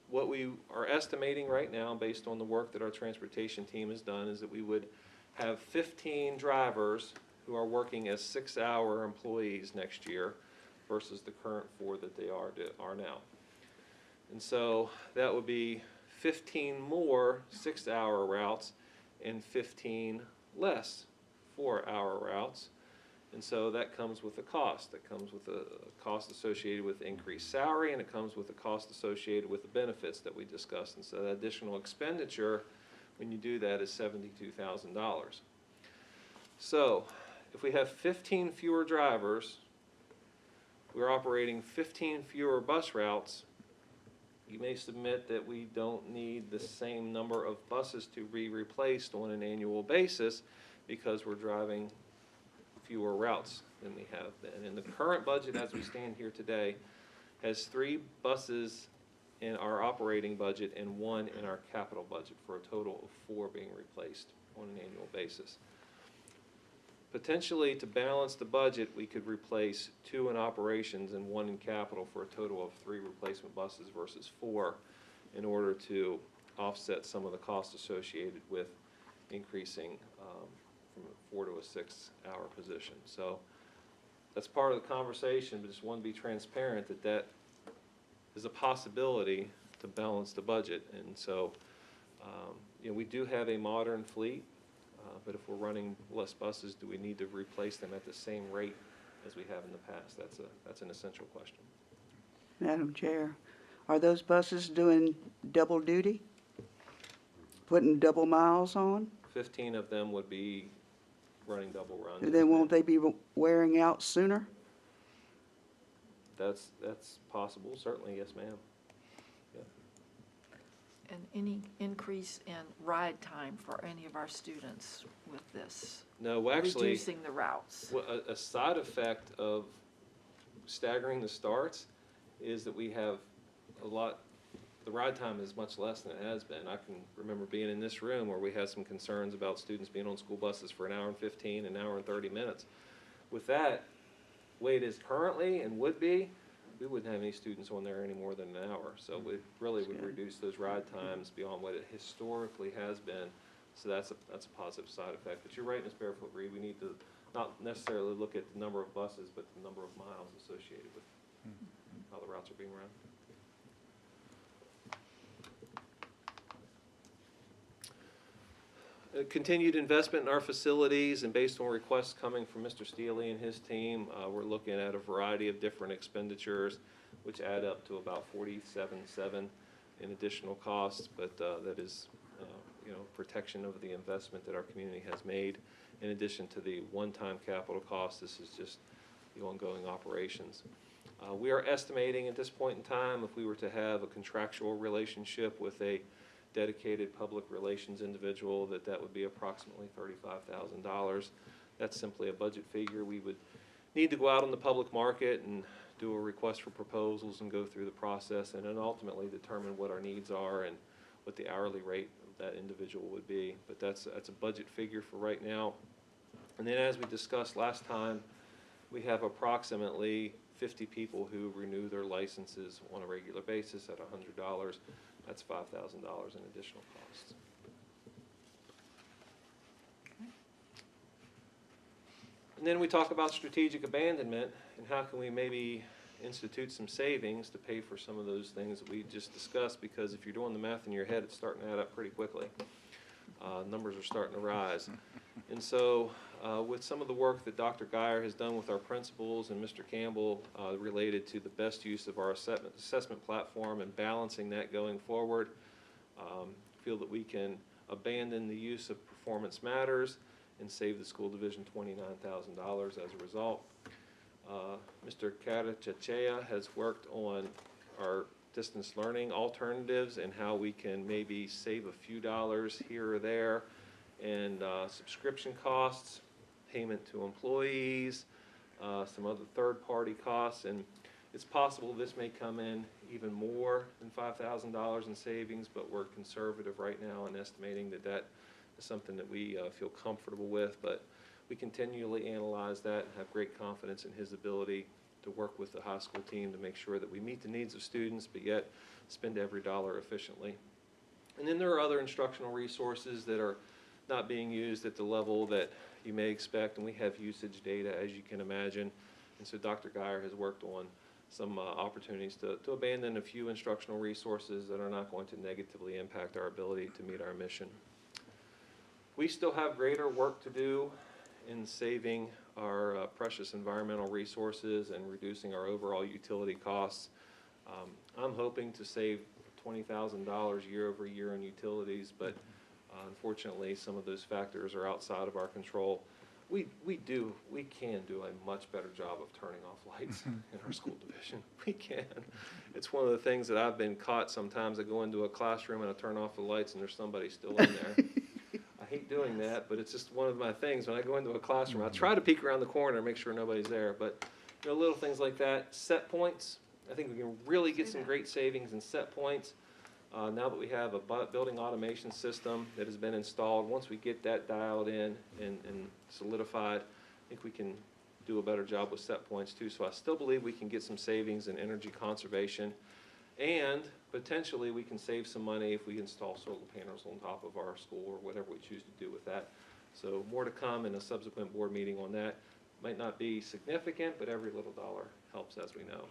what we are estimating right now, based on the work that our transportation team has done, is that we would have 15 drivers who are working as 6-hour employees next year versus the current 4 that they are now. And so that would be 15 more 6-hour routes and 15 less 4-hour routes. And so that comes with a cost. That comes with a cost associated with increased salary, and it comes with a cost associated with the benefits that we discussed. And so that additional expenditure, when you do that, is $72,000. So if we have 15 fewer drivers, we're operating 15 fewer bus routes. You may submit that we don't need the same number of buses to be replaced on an annual basis because we're driving fewer routes than we have been. And the current budget as we stand here today has 3 buses in our operating budget and 1 in our capital budget, for a total of 4 being replaced on an annual basis. Potentially, to balance the budget, we could replace 2 in operations and 1 in capital for a total of 3 replacement buses versus 4, in order to offset some of the costs associated with increasing from a 4 to a 6-hour position. So that's part of the conversation, but just want to be transparent that that is a possibility to balance the budget. And so, you know, we do have a modern fleet. But if we're running less buses, do we need to replace them at the same rate as we have in the past? That's an essential question. Madam Chair, are those buses doing double duty? Putting double miles on? 15 of them would be running double runs. Then won't they be wearing out sooner? That's possible, certainly, yes, ma'am. And any increase in ride time for any of our students with this? No, well, actually, Reducing the routes? well, a side effect of staggering the starts is that we have the ride time is much less than it has been. I can remember being in this room where we had some concerns about students being on school buses for 1 hour and 15, 1 hour and 30 minutes. With that, the way it is currently and would be, we wouldn't have any students on there any more than an hour. So we really would reduce those ride times beyond what it historically has been. So that's a positive side effect. But you're right, Ms. Barefoot Reed, we need to not necessarily look at the number of buses, but the number of miles associated with how the routes are being run. Continued investment in our facilities, and based on requests coming from Mr. Steely and his team, we're looking at a variety of different expenditures, which add up to about $47.7 in additional costs, but that is, you know, protection of the investment that our community has made. In addition to the one-time capital cost, this is just the ongoing operations. We are estimating at this point in time, if we were to have a contractual relationship with a dedicated public relations individual, that would be approximately $35,000. That's simply a budget figure. We would need to go out on the public market and do a request for proposals and go through the process, and then ultimately determine what our needs are and what the hourly rate of that individual would be. But that's a budget figure for right now. And then as we discussed last time, we have approximately 50 people who renew their licenses on a regular basis at $100. That's $5,000 in additional costs. And then we talk about strategic abandonment and how can we maybe institute some savings to pay for some of those things that we just discussed, because if you're doing the math in your head, it's starting to add up pretty quickly. Numbers are starting to rise. And so with some of the work that Dr. Geyer has done with our principals and Mr. Campbell related to the best use of our assessment platform and balancing that going forward, feel that we can abandon the use of Performance Matters and save the school division $29,000 as a result. Mr. Karachachea has worked on our distance learning alternatives and how we can maybe save a few dollars here or there, and subscription costs, payment to employees, some other third-party costs, and it's possible this may come in even more than $5,000 in savings, but we're conservative right now in estimating that that is something that we feel comfortable with, but we continually analyze that and have great confidence in his ability to work with the high school team to make sure that we meet the needs of students, but yet spend every dollar efficiently. And then there are other instructional resources that are not being used at the level that you may expect, and we have usage data, as you can imagine. And so Dr. Geyer has worked on some opportunities to abandon a few instructional resources that are not going to negatively impact our ability to meet our mission. We still have greater work to do in saving our precious environmental resources and reducing our overall utility costs. I'm hoping to save $20,000 year over year in utilities, but unfortunately some of those factors are outside of our control. We can do a much better job of turning off lights in our school division. We can. It's one of the things that I've been caught sometimes. I go into a classroom and I turn off the lights and there's somebody still in there. I hate doing that, but it's just one of my things. When I go into a classroom, I try to peek around the corner and make sure nobody's there. But you know, little things like that. Set points. I think we can really get some great savings in set points. Now that we have a building automation system that has been installed, once we get that dialed in and solidified, I think we can do a better job with set points too. So I still believe we can get some savings in energy conservation, and potentially we can save some money if we install solar panels on top of our school or whatever we choose to do with that. So more to come in a subsequent board meeting on that. Might not be significant, but every little dollar helps, as we know.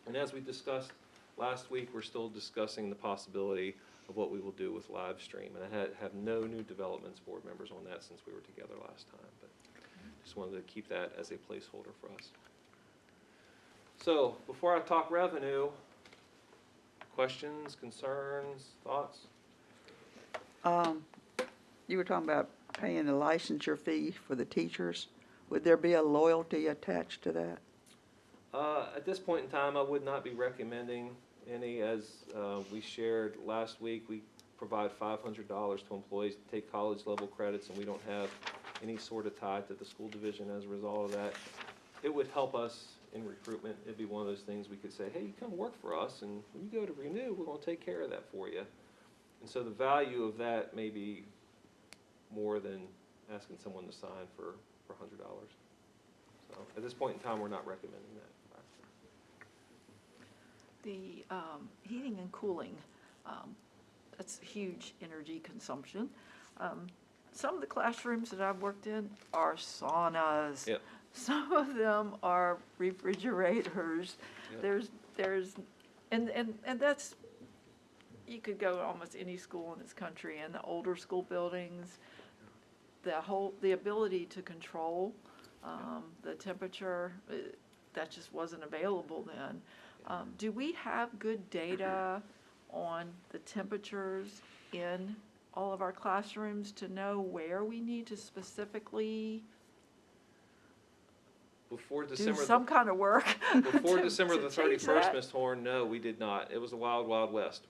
And as we discussed last week, we're still discussing the possibility of what we will do with live stream. And I have no new developments, board members, on that since we were together last time. But just wanted to keep that as a placeholder for us. So before I talk revenue, questions, concerns, thoughts? You were talking about paying a licensure fee for the teachers. Would there be a loyalty attached to that? At this point in time, I would not be recommending any. As we shared last week, we provide $500 to employees to take college level credits, and we don't have any sort of tie to the school division as a result of that. It would help us in recruitment. It'd be one of those things we could say, hey, you come work for us, and when you go to renew, we're going to take care of that for you. And so the value of that may be more than asking someone to sign for $100. So at this point in time, we're not recommending that. The heating and cooling, that's huge energy consumption. Some of the classrooms that I've worked in are saunas. Yep. Some of them are refrigerators. Yep. And that's, you could go to almost any school in this country, and the older school buildings, the ability to control the temperature, that just wasn't available then. Do we have good data on the temperatures in all of our classrooms to know where we need to specifically do some kind of work? Before December the change 31st, that? Ms. Horn, no, we did not. It was the wild, wild west.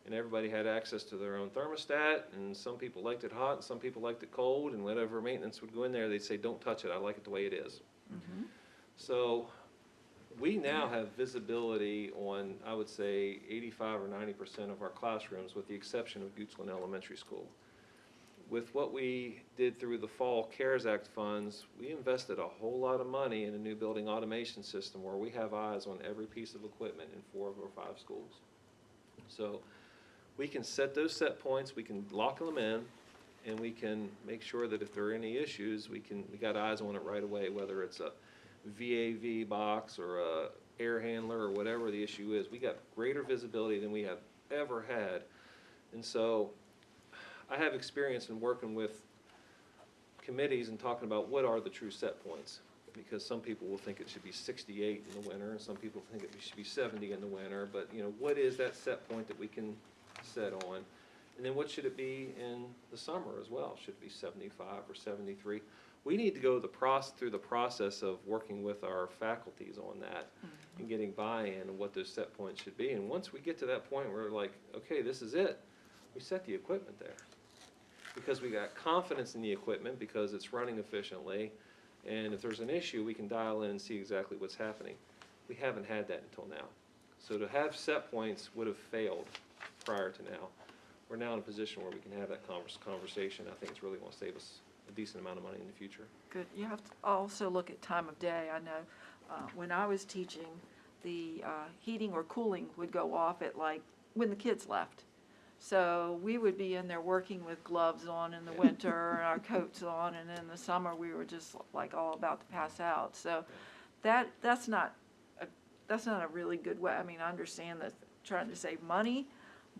And everybody had access to their own thermostat, and some people liked it hot, and some people liked it cold, and whatever maintenance would go in there, they'd say, don't touch it, I like it the way it is. Mm-hmm. So we now have visibility on, I would say, 85 or 90% of our classrooms, with the exception of Goochland Elementary School. with what we did through the fall CARES Act funds, we invested a whole lot of money in a new building automation system where we have eyes on every piece of equipment in 4 of our 5 schools. So we can set those set points, we can lock them in, and we can make sure that if there are any issues, we got eyes on it right away, whether it's a VAV box or a air handler or whatever the issue is. We got greater visibility than we have ever had. And so I have experience in working with committees and talking about what are the true set points. Because some people will think it should be 68 in the winter, and some people think it should be 70 in the winter. But, you know, what is that set point that we can set on? And then what should it be in the summer as well? Should it be 75 or 73? We need to go through the process of working with our faculties on that and getting buy-in and what those set points should be. And once we get to that point, we're like, okay, this is it. We set the equipment there. Because we got confidence in the equipment because it's running efficiently. And if there's an issue, we can dial in and see exactly what's happening. We haven't had that until now. So to have set points would have failed prior to now. We're now in a position where we can have that conversation. I think it's really going to save us a decent amount of money in the future. Good. You have to also look at time of day. I know when I was teaching, the heating or cooling would go off at like when the kids left. So we would be in there working with gloves on in the winter and our coats on, and in the summer we were just like all about to pass out. So that's not a really good way. I mean, I understand that trying to save money,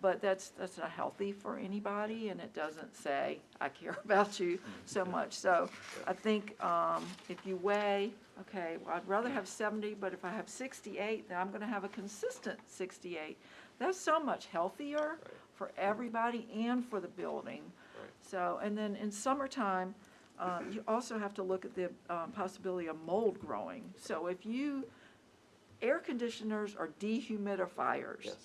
but that's not healthy for anybody, and it doesn't say I care about you so much. So I think if you weigh, okay, well, I'd rather have 70, but if I have 68, then I'm going to have a consistent 68. That's so much healthier for everybody and for the building. Right. So, and then in summertime, you also have to look at the possibility of mold growing. So if air conditioners are dehumidifiers. Yes.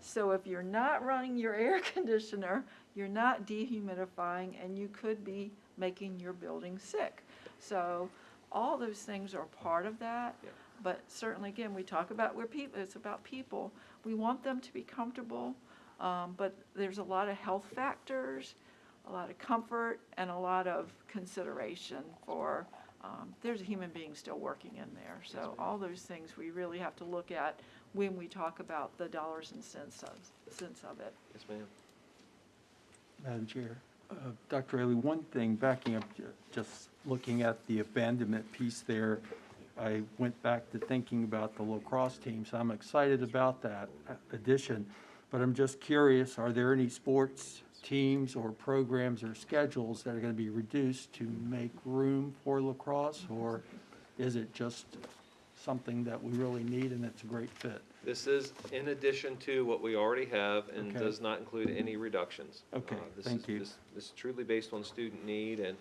So if you're not running your air conditioner, you're not dehumidifying, and you could be making your building sick. So all those things are part of that. Yeah. But certainly, again, we talk about it's about people. We want them to be comfortable, but there's a lot of health factors, a lot of comfort, and a lot of consideration for, there's a human being still working in there. So all those things we really have to look at when we talk about the dollars and cents of it. Yes, ma'am. Madam Chair. Dr. Ailey, one thing, backing up, just looking at the abandonment piece there, I went back to thinking about the lacrosse team, so I'm excited about that addition. But I'm just curious, are there any sports teams or programs or schedules that are going to be reduced to make room for lacrosse? Or is it just something that we really need and it's a great fit? This is in addition to what we already have and Okay. does not include any reductions. Okay, This thank is- you. This is truly based on student need, and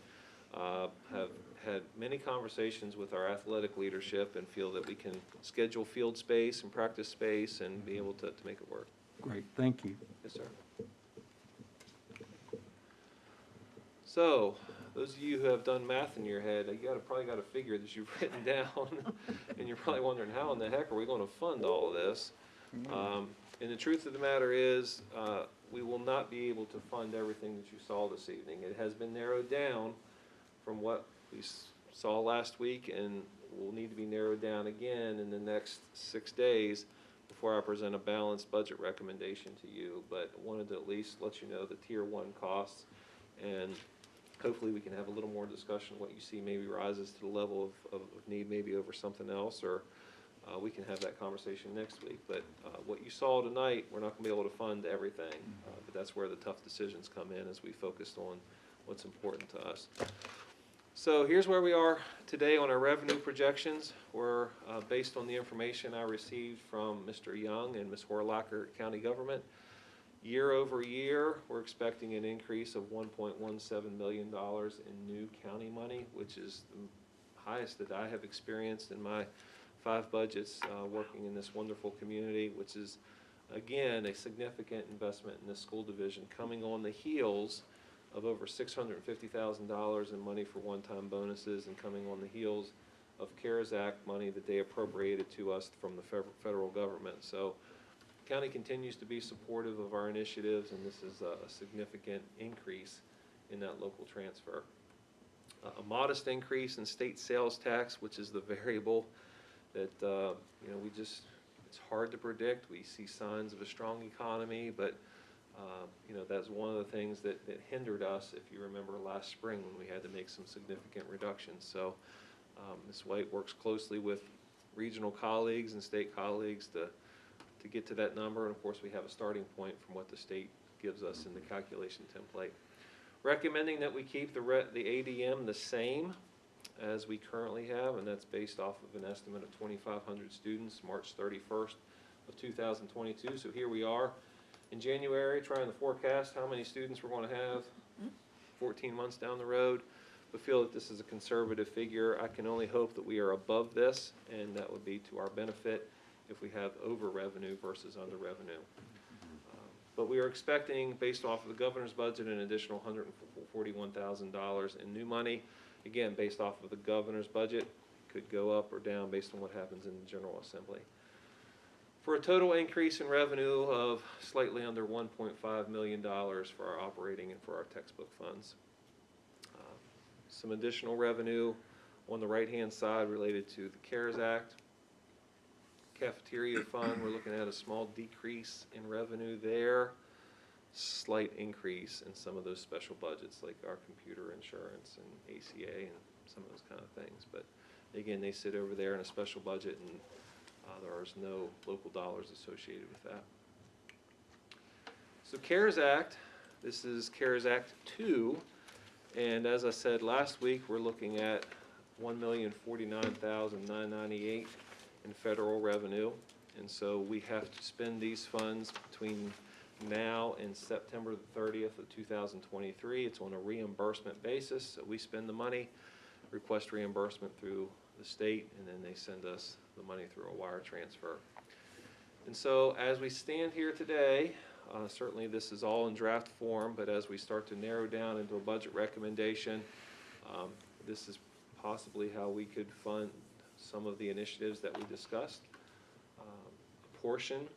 have had many conversations with our athletic leadership and feel that we can schedule field space and practice space and be able to make it work. Great, thank you. Yes, sir. So, those of you who have done math in your head, probably got a figure that you've written down, and you're probably wondering, how in the heck are we going to fund all of this? And the truth of the matter is, we will not be able to fund everything that you saw this evening. It has been narrowed down from what we saw last week, and will need to be narrowed down again in the next 6 days before I present a balanced budget recommendation to you. But wanted to at least let you know the tier 1 costs, and hopefully we can have a little more discussion. What you see maybe rises to the level of need maybe over something else, or we can have that conversation next week. But what you saw tonight, we're not going to be able to fund everything, but that's where the tough decisions come in as we focused on what's important to us. So here's where we are today on our revenue projections. We're based on the information I received from Mr. Young and Ms. Horlacher at County Government. Year over year, we're expecting an increase of $1.17 million in new county money, which is the highest that I have experienced in my 5 budgets working in this wonderful community, which is, again, a significant investment in this school division, coming on the heels of over $650,000 in money for one-time bonuses, and coming on the heels of CARES Act money that they appropriated to us from the federal government. So county continues to be supportive of our initiatives, and this is a significant increase in that local transfer. A modest increase in state sales tax, which is the variable that, it's hard to predict. We see signs of a strong economy, but, that's one of the things that hindered us, if you remember last spring when we had to make some significant reductions. So Ms. White works closely with regional colleagues and state colleagues to get to that number. And of course, we have a starting point from what the state gives us in the calculation template. Recommending that we keep the ADM the same as we currently have, and that's based off of an estimate of 2,500 students, March 31st of 2022. So here we are in January trying to forecast how many students we're going to have 14 months down the road, but feel that this is a conservative figure. I can only hope that we are above this, and that would be to our benefit if we have over revenue versus under revenue. But we are expecting, based off of the governor's budget, an additional $141,000 in new money. Again, based off of the governor's budget, could go up or down based on what happens in the General Assembly. For a total increase in revenue of slightly under $1.5 million for our operating and for our textbook funds. Some additional revenue on the right-hand side related to the CARES Act. Cafeteria fund, we're looking at a small decrease in revenue there. Slight increase in some of those special budgets like our computer insurance and ACA and some of those kind of things. But again, they sit over there in a special budget, and there is no local dollars associated with that. So CARES Act, this is CARES Act 2, and as I said last week, we're looking at $1,049,998 in federal revenue, and so we have to spend these funds between now and September the 30th of 2023. It's on a reimbursement basis, so we spend the money, request reimbursement through the state, and then they send us the money through a wire transfer. And so as we stand here today, certainly this is all in draft form, but as we start to narrow down into a budget recommendation, this is possibly how we could fund some of the initiatives that we discussed. A portion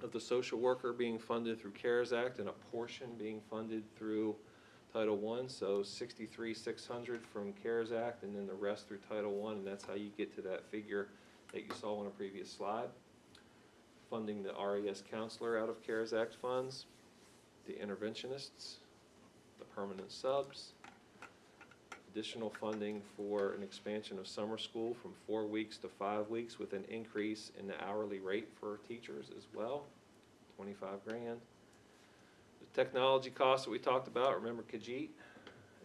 of the social worker being funded through CARES Act and a portion being funded through Title I, so $63,600 from CARES Act and then the rest through Title I, and that's how you get to that figure that you saw on a previous slide. Funding the RES counselor out of CARES Act funds, the interventionists, the permanent subs, additional funding for an expansion of summer school from 4 weeks to 5 weeks with an increase in the hourly rate for teachers as well, $25 grand. The technology costs that we talked about, remember Khajiit,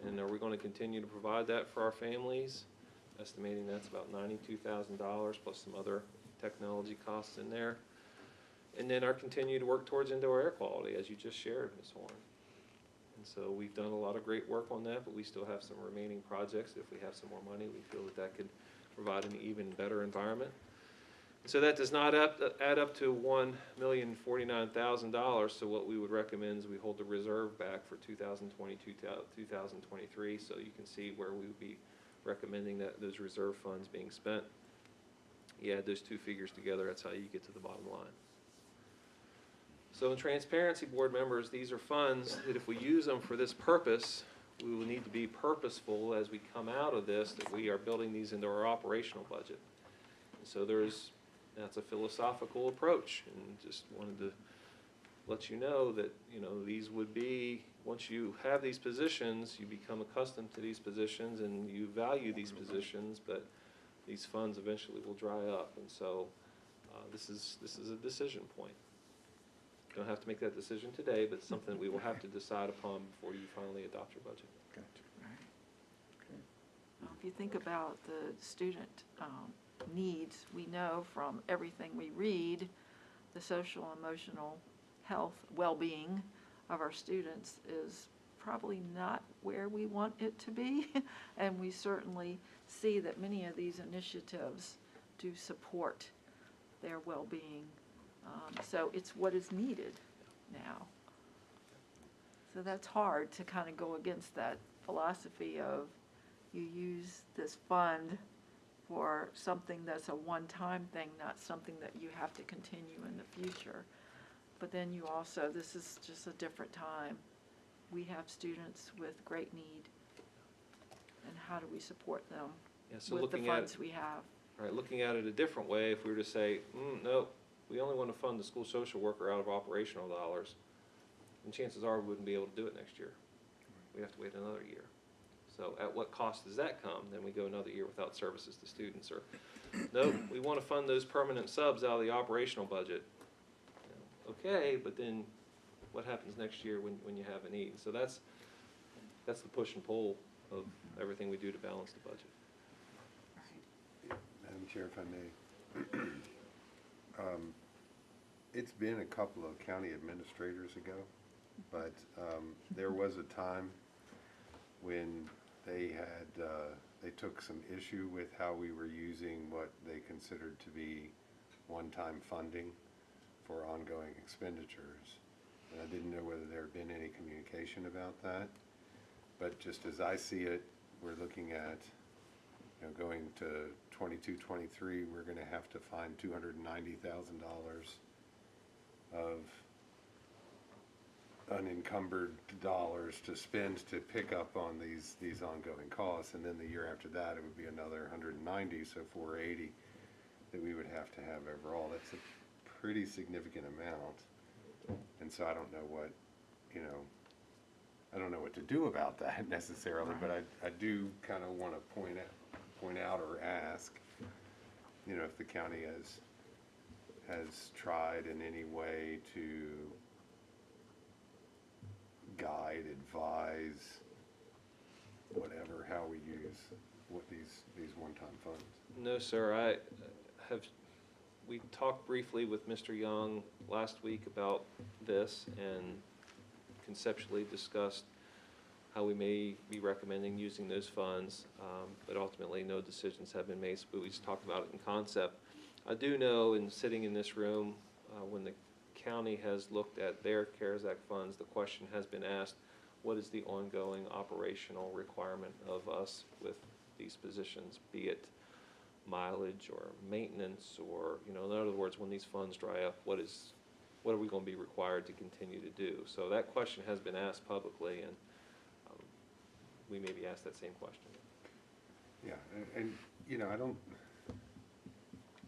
and are we going to continue to provide that for our families? Estimating that's about $92,000 plus some other technology costs in there. And then our continue to work towards indoor air quality, as you just shared, Ms. Horn. And so we've done a lot of great work on that, but we still have some remaining projects. If we have some more money, we feel that that could provide an even better environment. And so that does not add up to $1,049,000. So what we would recommend is we hold the reserve back for 2022, 2023, so you can see where we would be recommending that those reserve funds being spent. You add those two figures together, that's how you get to the bottom line. So in transparency, board members, these are funds that if we use them for this purpose, we will need to be purposeful as we come out of this, that we are building these into our operational budget. And so that's a philosophical approach, and just wanted to let you know that, these would be, once you have these positions, you become accustomed to these positions and you value these positions, but these funds eventually will dry up. And so this is a decision point. Don't have to make that decision today, but it's something we will have to decide upon before you finally adopt your budget. Well, if you think about the student needs, we know from everything we read, the social, emotional health, well-being of our students is probably not where we want it to be. And we certainly see that many of these initiatives do support their well-being. So it's what is needed now. So that's hard to kind of go against that philosophy of you use this fund for something that's a one-time thing, not something that you have to continue in the future. But then you also, this is just a different time we have students with great need, and how do we support them Yeah, so with the looking at, funds we have? right, looking at it a different way, if we were to say, no, we only want to fund the school social worker out of operational dollars, then chances are we wouldn't be able to do it next year. We have to wait another year. So at what cost does that come? Then we go another year without services to students, or, no, we want to fund those permanent subs out of the operational budget. You know, okay, but then what happens next year when you have a need? So that's the push and pull of everything we do to balance the budget. Madam Chair, if I may. It's been a couple of county administrators ago, but there was a time when they took some issue with how we were using what they considered to be one-time funding for ongoing expenditures. And I didn't know whether there had been any communication about that. But just as I see it, we're looking at, you know, going to 22, 23, we're going to have to find $290,000 of unencumbered dollars to spend to pick up on these ongoing costs. And then the year after that, it would be another 190, so 480 that we would have to have overall. That's a pretty significant amount. And so I don't know what, you know, I don't know what to do about that necessarily, but I do kind of want to point out or ask, you know, if the county has tried in any way to guide, advise, whatever, how we use what these one-time funds. No, sir, we talked briefly with Mr. Young last week about this and conceptually discussed how we may be recommending using those funds, but ultimately no decisions have been made, but we just talked about it in concept. I do know, in sitting in this room, when the county has looked at their CARES Act funds, the question has been asked, what is the ongoing operational requirement of us with these positions, be it mileage or maintenance, or, you know, in other words, when these funds dry up, what are we going to be required to continue to do? So that question has been asked publicly, and we may be asked that same question. Yeah, and you know,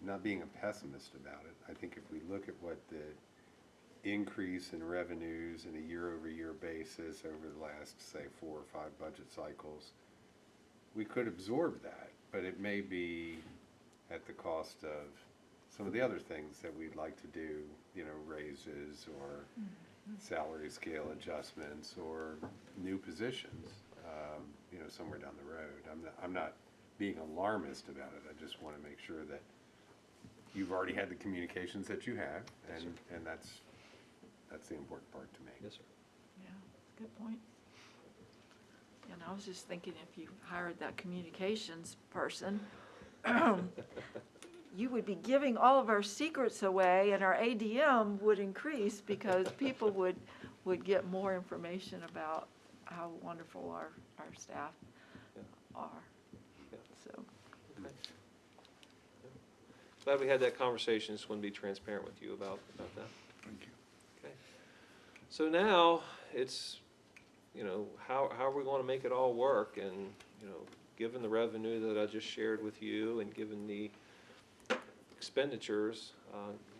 not being a pessimist about it, I think if we look at what the increase in revenues in a year-over-year basis over the last, say, 4 or 5 budget cycles, we could absorb that, but it may be at the cost of some of the other things that we'd like to do, you know, raises or salary scale adjustments or new positions, you know, somewhere down the road. I'm not being alarmist about it. I just want to make sure that you've already had the communications that you have, Yes, and that's the important part to me. Yes, sir. Yeah, good point. And I was just thinking, if you hired that communications person, you would be giving all of our secrets away, and our ADM would increase because people would get more information about how wonderful our staff Yeah. are. Yeah. So, Okay. Yeah. Glad we had that conversation. Just want to be transparent with you about that. Thank you. Okay. So now it's, you know, how are we going to make it all work? And, you know, given the revenue that I just shared with you, and given the expenditures,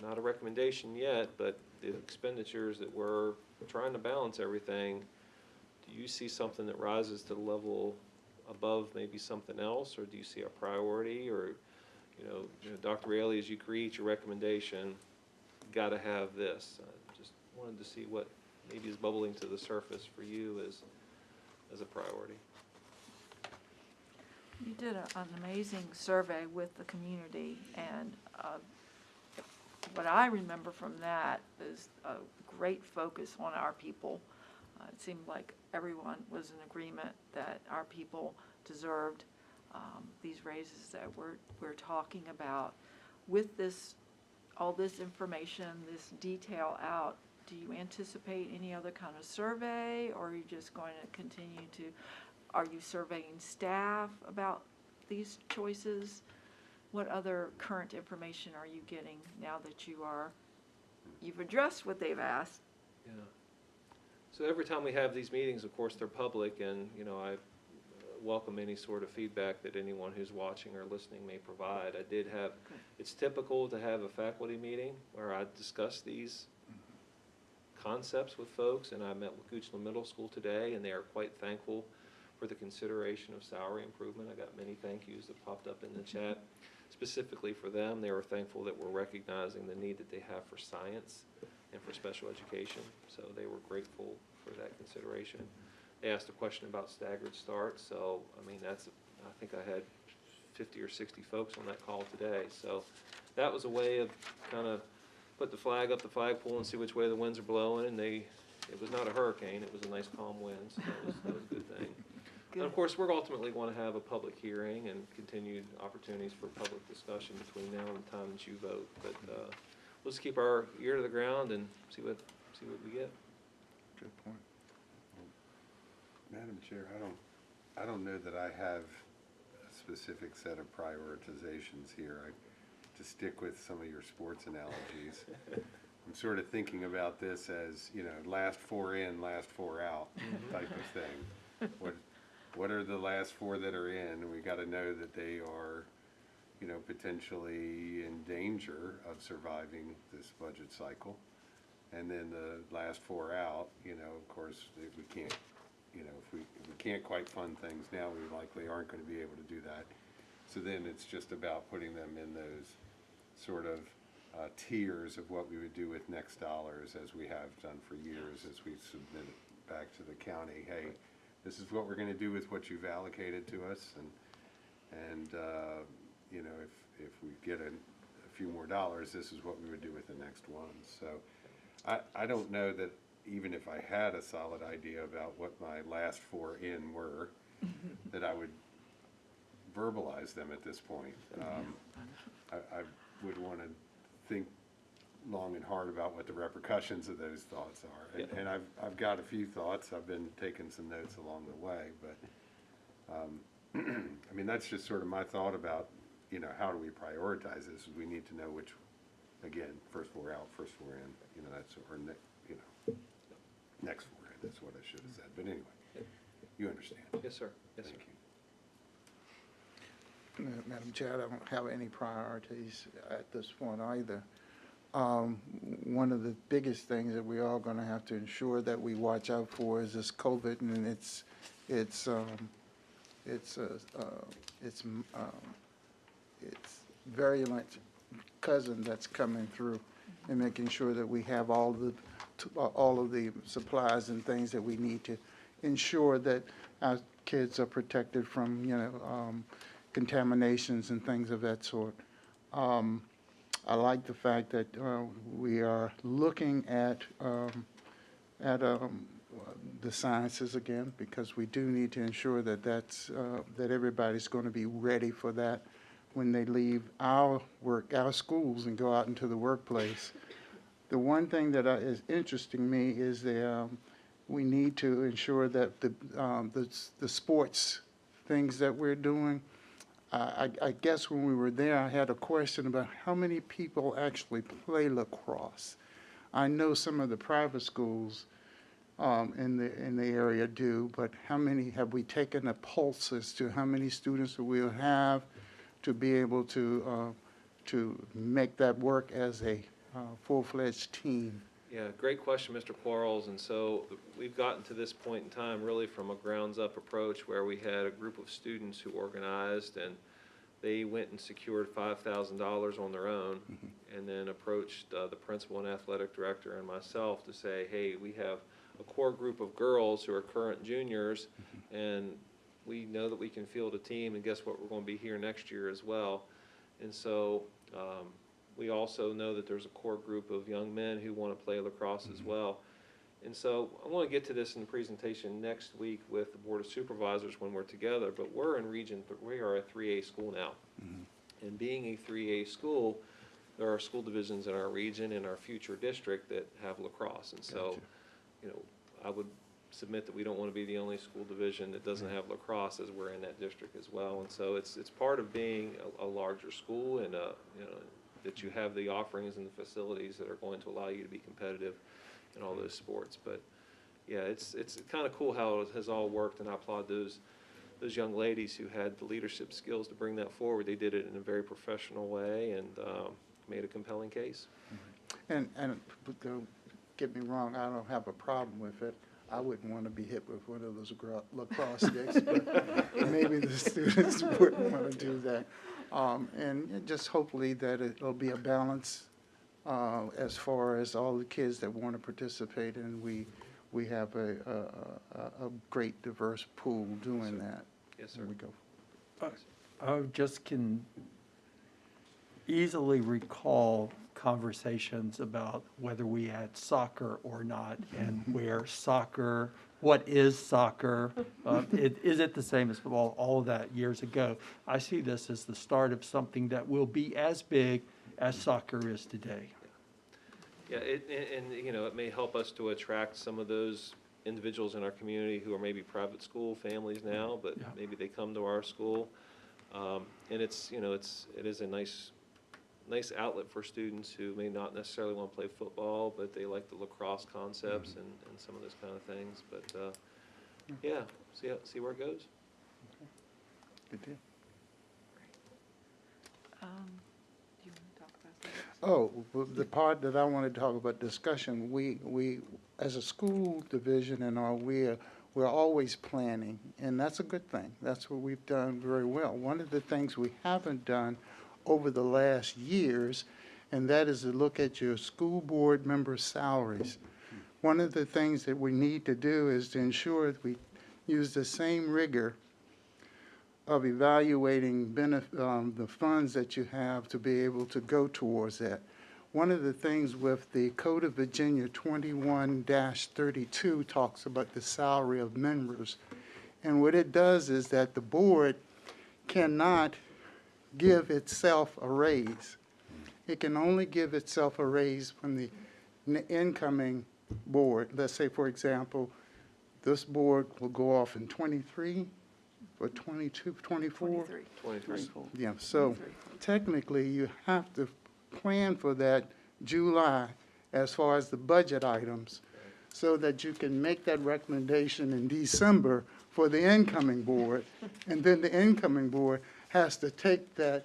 not a recommendation yet, but the expenditures that we're trying to balance everything, do you see something that rises to the level above maybe something else, or do you see a priority? Or, you know, Dr. Raley, as you create your recommendation, got to have this. Just wanted to see what maybe is bubbling to the surface for you as a priority. you did an amazing survey with the community, and what I remember from that is a great focus on our people. It seemed like everyone was in agreement that our people deserved these raises that we're talking about. With this, all this information, this detail out, do you anticipate any other kind of survey, or are you just going to continue to, are you surveying staff about these choices? What other current information are you getting now that you've addressed what they've asked? Yeah. So every time we have these meetings, of course, they're public, and, you know, I welcome any sort of feedback that anyone who's watching or listening may provide. I did have, it's typical to have a faculty meeting where I discuss these concepts with folks, and I met with Goochland Middle School today, and they are quite thankful for the consideration of salary improvement. I got many thank yous that popped up in the chat. Specifically for them, they were thankful that we're recognizing the need that they have for science and for special education, so they were grateful for that consideration. They asked a question about staggered start, so, I mean, that's, I think I had 50 or 60 folks on that call today, so that was a way of kind of put the flag up the flagpole and see which way the winds are blowing, and it was not a hurricane, it was a nice calm wind, so that was a good thing. And of course, we're ultimately going to have a public hearing and continued opportunities for public discussion between now and the time that you vote, but, we'll just keep our ear to the ground and see what we get. Good point. Madam Chair, I don't know that I have a specific set of prioritizations here. To stick with some of your sports analogies, I'm sort of thinking about this as, you know, last four in, last four out type of thing. What are the last four that are in? We got to know that they are, you know, potentially in danger of surviving this budget cycle. And then the last four out, you know, of course, we can't, you know, if we can't quite fund things now, we likely aren't going to be able to do that. So then it's just about putting them in those sort of tiers of what we would do with next dollars, as we have done for years, as we submit it back to the county. Hey, this is what we're going to do with what you've allocated to us, and you know, if we get a few more dollars, this is what we would do with the next one. So I don't know that even if I had a solid idea about what my last four in were, that I would verbalize them at this point. I would want to think long and hard about what the repercussions of those thoughts are. And I've got a few thoughts. I've been taking some notes along the way, but I mean, that's just sort of my thought about, you know, how do we prioritize this? We need to know which, again, first four out, first four in, you know, that's, or you know, next four in, that's what I should have said. But anyway, you understand. Yes, sir. Yes, sir. Thank you. Madam Chair, I don't have any priorities at this point either. One of the biggest things that we are going to have to ensure that we watch out for is this COVID and its virulent cousin that's coming through, and making sure that we have all of the supplies and things that we need to ensure that our kids are protected from, you know, contaminations and things of that sort. I like the fact that we are looking at the sciences again, because we do need to ensure that that everybody's going to be ready for that when they leave our schools and go out into the workplace. The one thing that is interesting me is we need to ensure that the sports things that we're doing. I guess when we were there, I had a question about how many people actually play lacrosse. I know some of the private schools in the area do, but how many have we taken a pulse as to how many students we'll have to be able to make that work as a full-fledged team? Yeah, great question, Mr. Quarles. And so we've gotten to this point in time really from a grounds-up approach where we had a group of students who organized, and they went and secured $5,000 on their own, and then approached the principal and athletic director and myself to say, hey, we have a core group of girls who are current juniors, and we know that we can field a team, and guess what, we're going to be here next year as well. And so we also know that there's a core group of young men who want to play lacrosse as well. And so I want to get to this in the presentation next week with the Board of Supervisors when we're together, but we're in we are a 3A school now. And being a 3A school, there are school divisions in our region and our future district that have lacrosse. And so, you know, I would submit that we don't want to be the only school division that doesn't have lacrosse, as we're in that district as well. And so it's part of being a larger school, and you know, that you have the offerings and the facilities that are going to allow you to be competitive in all those sports. But yeah, it's kind of cool how it has all worked, and I applaud those young ladies who had the leadership skills to bring that forward. They did it in a very professional way and made a compelling case. And don't get me wrong, I don't have a problem with it. I wouldn't want to be hit with one of those lacrosse sticks, but maybe the students wouldn't want to do that. And just hopefully that it'll be a balance as far as all the kids that want to participate, and we have a great diverse pool doing that. Yes, sir. There we go. I just can easily recall conversations about whether we had soccer or not, and where soccer, what is soccer? Is it the same as football? All of that years ago. I see this as the start of something that will be as big as soccer is today. Yeah, and you know, it may help us to attract some of those individuals in our community who are maybe private school families now, but Yeah. maybe they come to our school. And it's, you know, it is a nice outlet for students who may not necessarily want to play football, but they like the lacrosse concepts and some of those kind of things. But, yeah, see where it goes. Good deal. Do you want to talk about that? Oh, well, the part that I want to talk about discussion, we as a school division and all, we're always planning, and that's a good thing. That's what we've done very well. One of the things we haven't done over the last years, and that is to look at your school board members' salaries. One of the things that we need to do is to ensure that we use the same rigor of evaluating the funds that you have to be able to go towards that. One of the things with the Code of Virginia 21-32 talks about the salary of members. And what it does is that the board cannot give itself a raise. It can only give itself a raise when the incoming board, let's say, for example, this board will go off in 23 or 22, 24? 23. 23. Yeah, so technically, you have to plan for that July as far as the budget items, so that you can make that recommendation in December for the incoming board, and then the incoming board has to take that,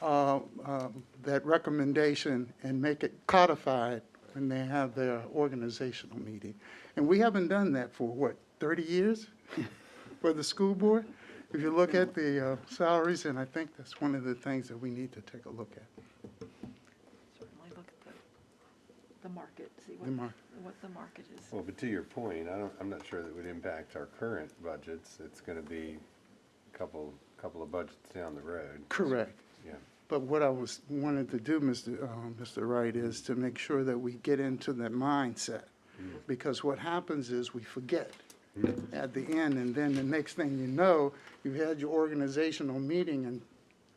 that recommendation and make it codified when they have their organizational meeting. And we haven't done that for, what, 30 years for the school board? If you look at the salaries, and I think that's one of the things that we need to take a look at. Certainly look at the market, see The mar- what the market is. Well, but to your point, I'm not sure that would impact our current budgets. It's gonna be a couple of budgets down the road. Correct. Yeah. But what I wanted to do, Mr. Wright, is to make sure that we get into that mindset. Because what happens is we forget at the end, and then the next thing you know, you've had your organizational meeting, and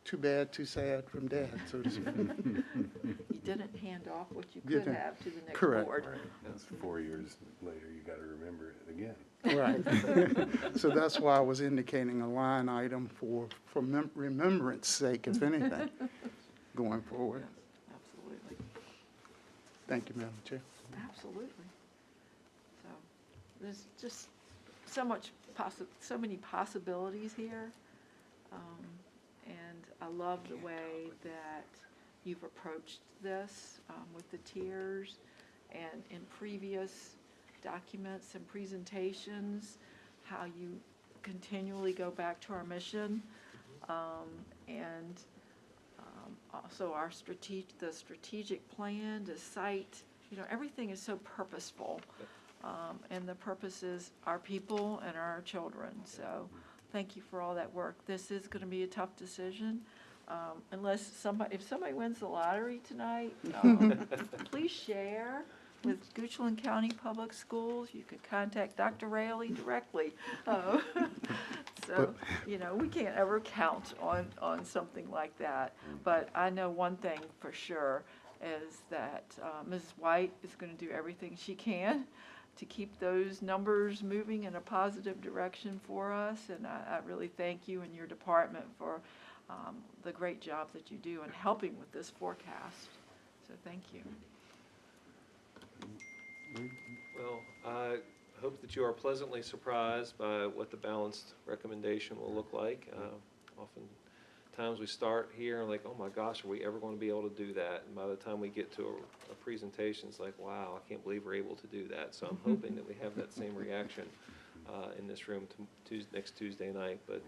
too bad, too sad from dad, so to speak. You didn't hand off what you You could didn't. have to the next Correct. board. That's 4 years later, you gotta remember it again. Right. So that's why I was indicating a line item for remembrance sake, if anything, going forward. Yes, absolutely, Thank you, Madam Chair. absolutely. So, there's just so many possibilities here. And I love the way that you've approached this with the tiers, and in previous documents and presentations, how you continually go back to our mission, and also our the strategic plan to cite, everything is so purposeful. And the purpose is our people and our children. So thank you for all that work. This is going to be a tough decision. If somebody wins the lottery tonight, please share with Goochland County Public Schools. You could contact Dr. Raley directly. So, we can't ever count on something like that. But I know one thing for sure is that Mrs. White is going to do everything she can to keep those numbers moving in a positive direction for us. And I really thank you and your department for the great job that you do in helping with this forecast. So thank you. Well, I hope that you are pleasantly surprised by what the balanced recommendation will look like. Oftentimes we start here and like, oh my gosh, are we ever going to be able to do that? And by the time we get to a presentation, it's like, wow, I can't believe we're able to do that. So I'm hoping that we have that same reaction in this room next Tuesday night. But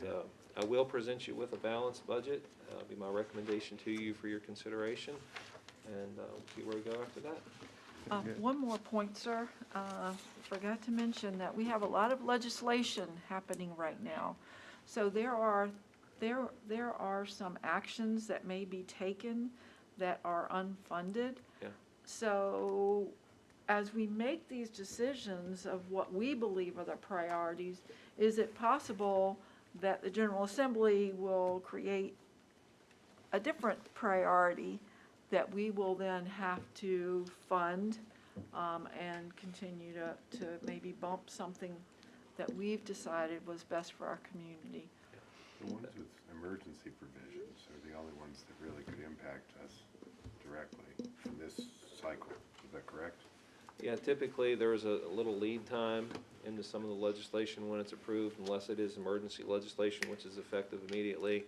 I will present you with a balanced budget. Be my recommendation to you for your consideration, and we'll see where we go after that. One more point, sir. Forgot to mention that we have a lot of legislation happening right now. So there are some actions that may be taken that are unfunded. Yeah. So as we make these decisions of what we believe are the priorities, is it possible that the General Assembly will create a different priority that we will then have to fund and continue to maybe bump something that we've decided was best for our community? The ones with emergency provisions are the only ones that really could impact us directly in this cycle. Is that correct? Yeah, typically there's a little lead time into some of the legislation when it's approved, unless it is emergency legislation, which is effective immediately.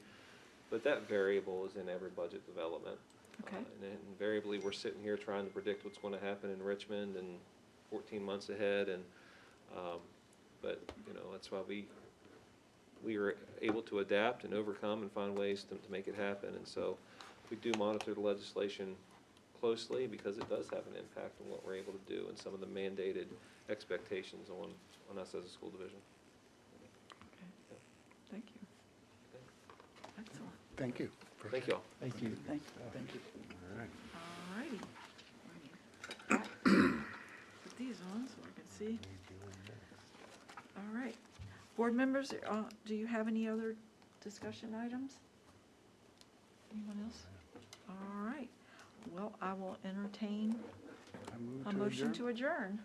But that variable is in every budget development. Okay. And invariably, we're sitting here trying to predict what's going to happen in Richmond and 14 months ahead. And but you know, that's why we are able to adapt and overcome and find ways to make it happen. And so we do monitor the legislation closely because it does have an impact on what we're able to do and some of the mandated expectations on us as a school division. Okay. Thank you. Excellent. Thank you. Thank you all. Thank you. Thank Thank you. All right. All righty. Put these on so I can see. All right. Board members, do you have any other discussion items? Anyone else? All right. Well, I will entertain I move a to motion adjourn. to adjourn.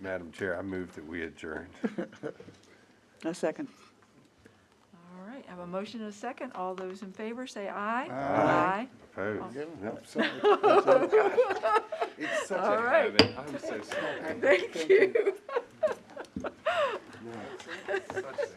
Madam Chair, I move that we adjourn. A second. All right. I have a motion and a second. All those in favor say aye. Aye. Opposed? Yeah, Yep. sorry. It's such All a right. habit. I'm so sorry. Thank you. Such a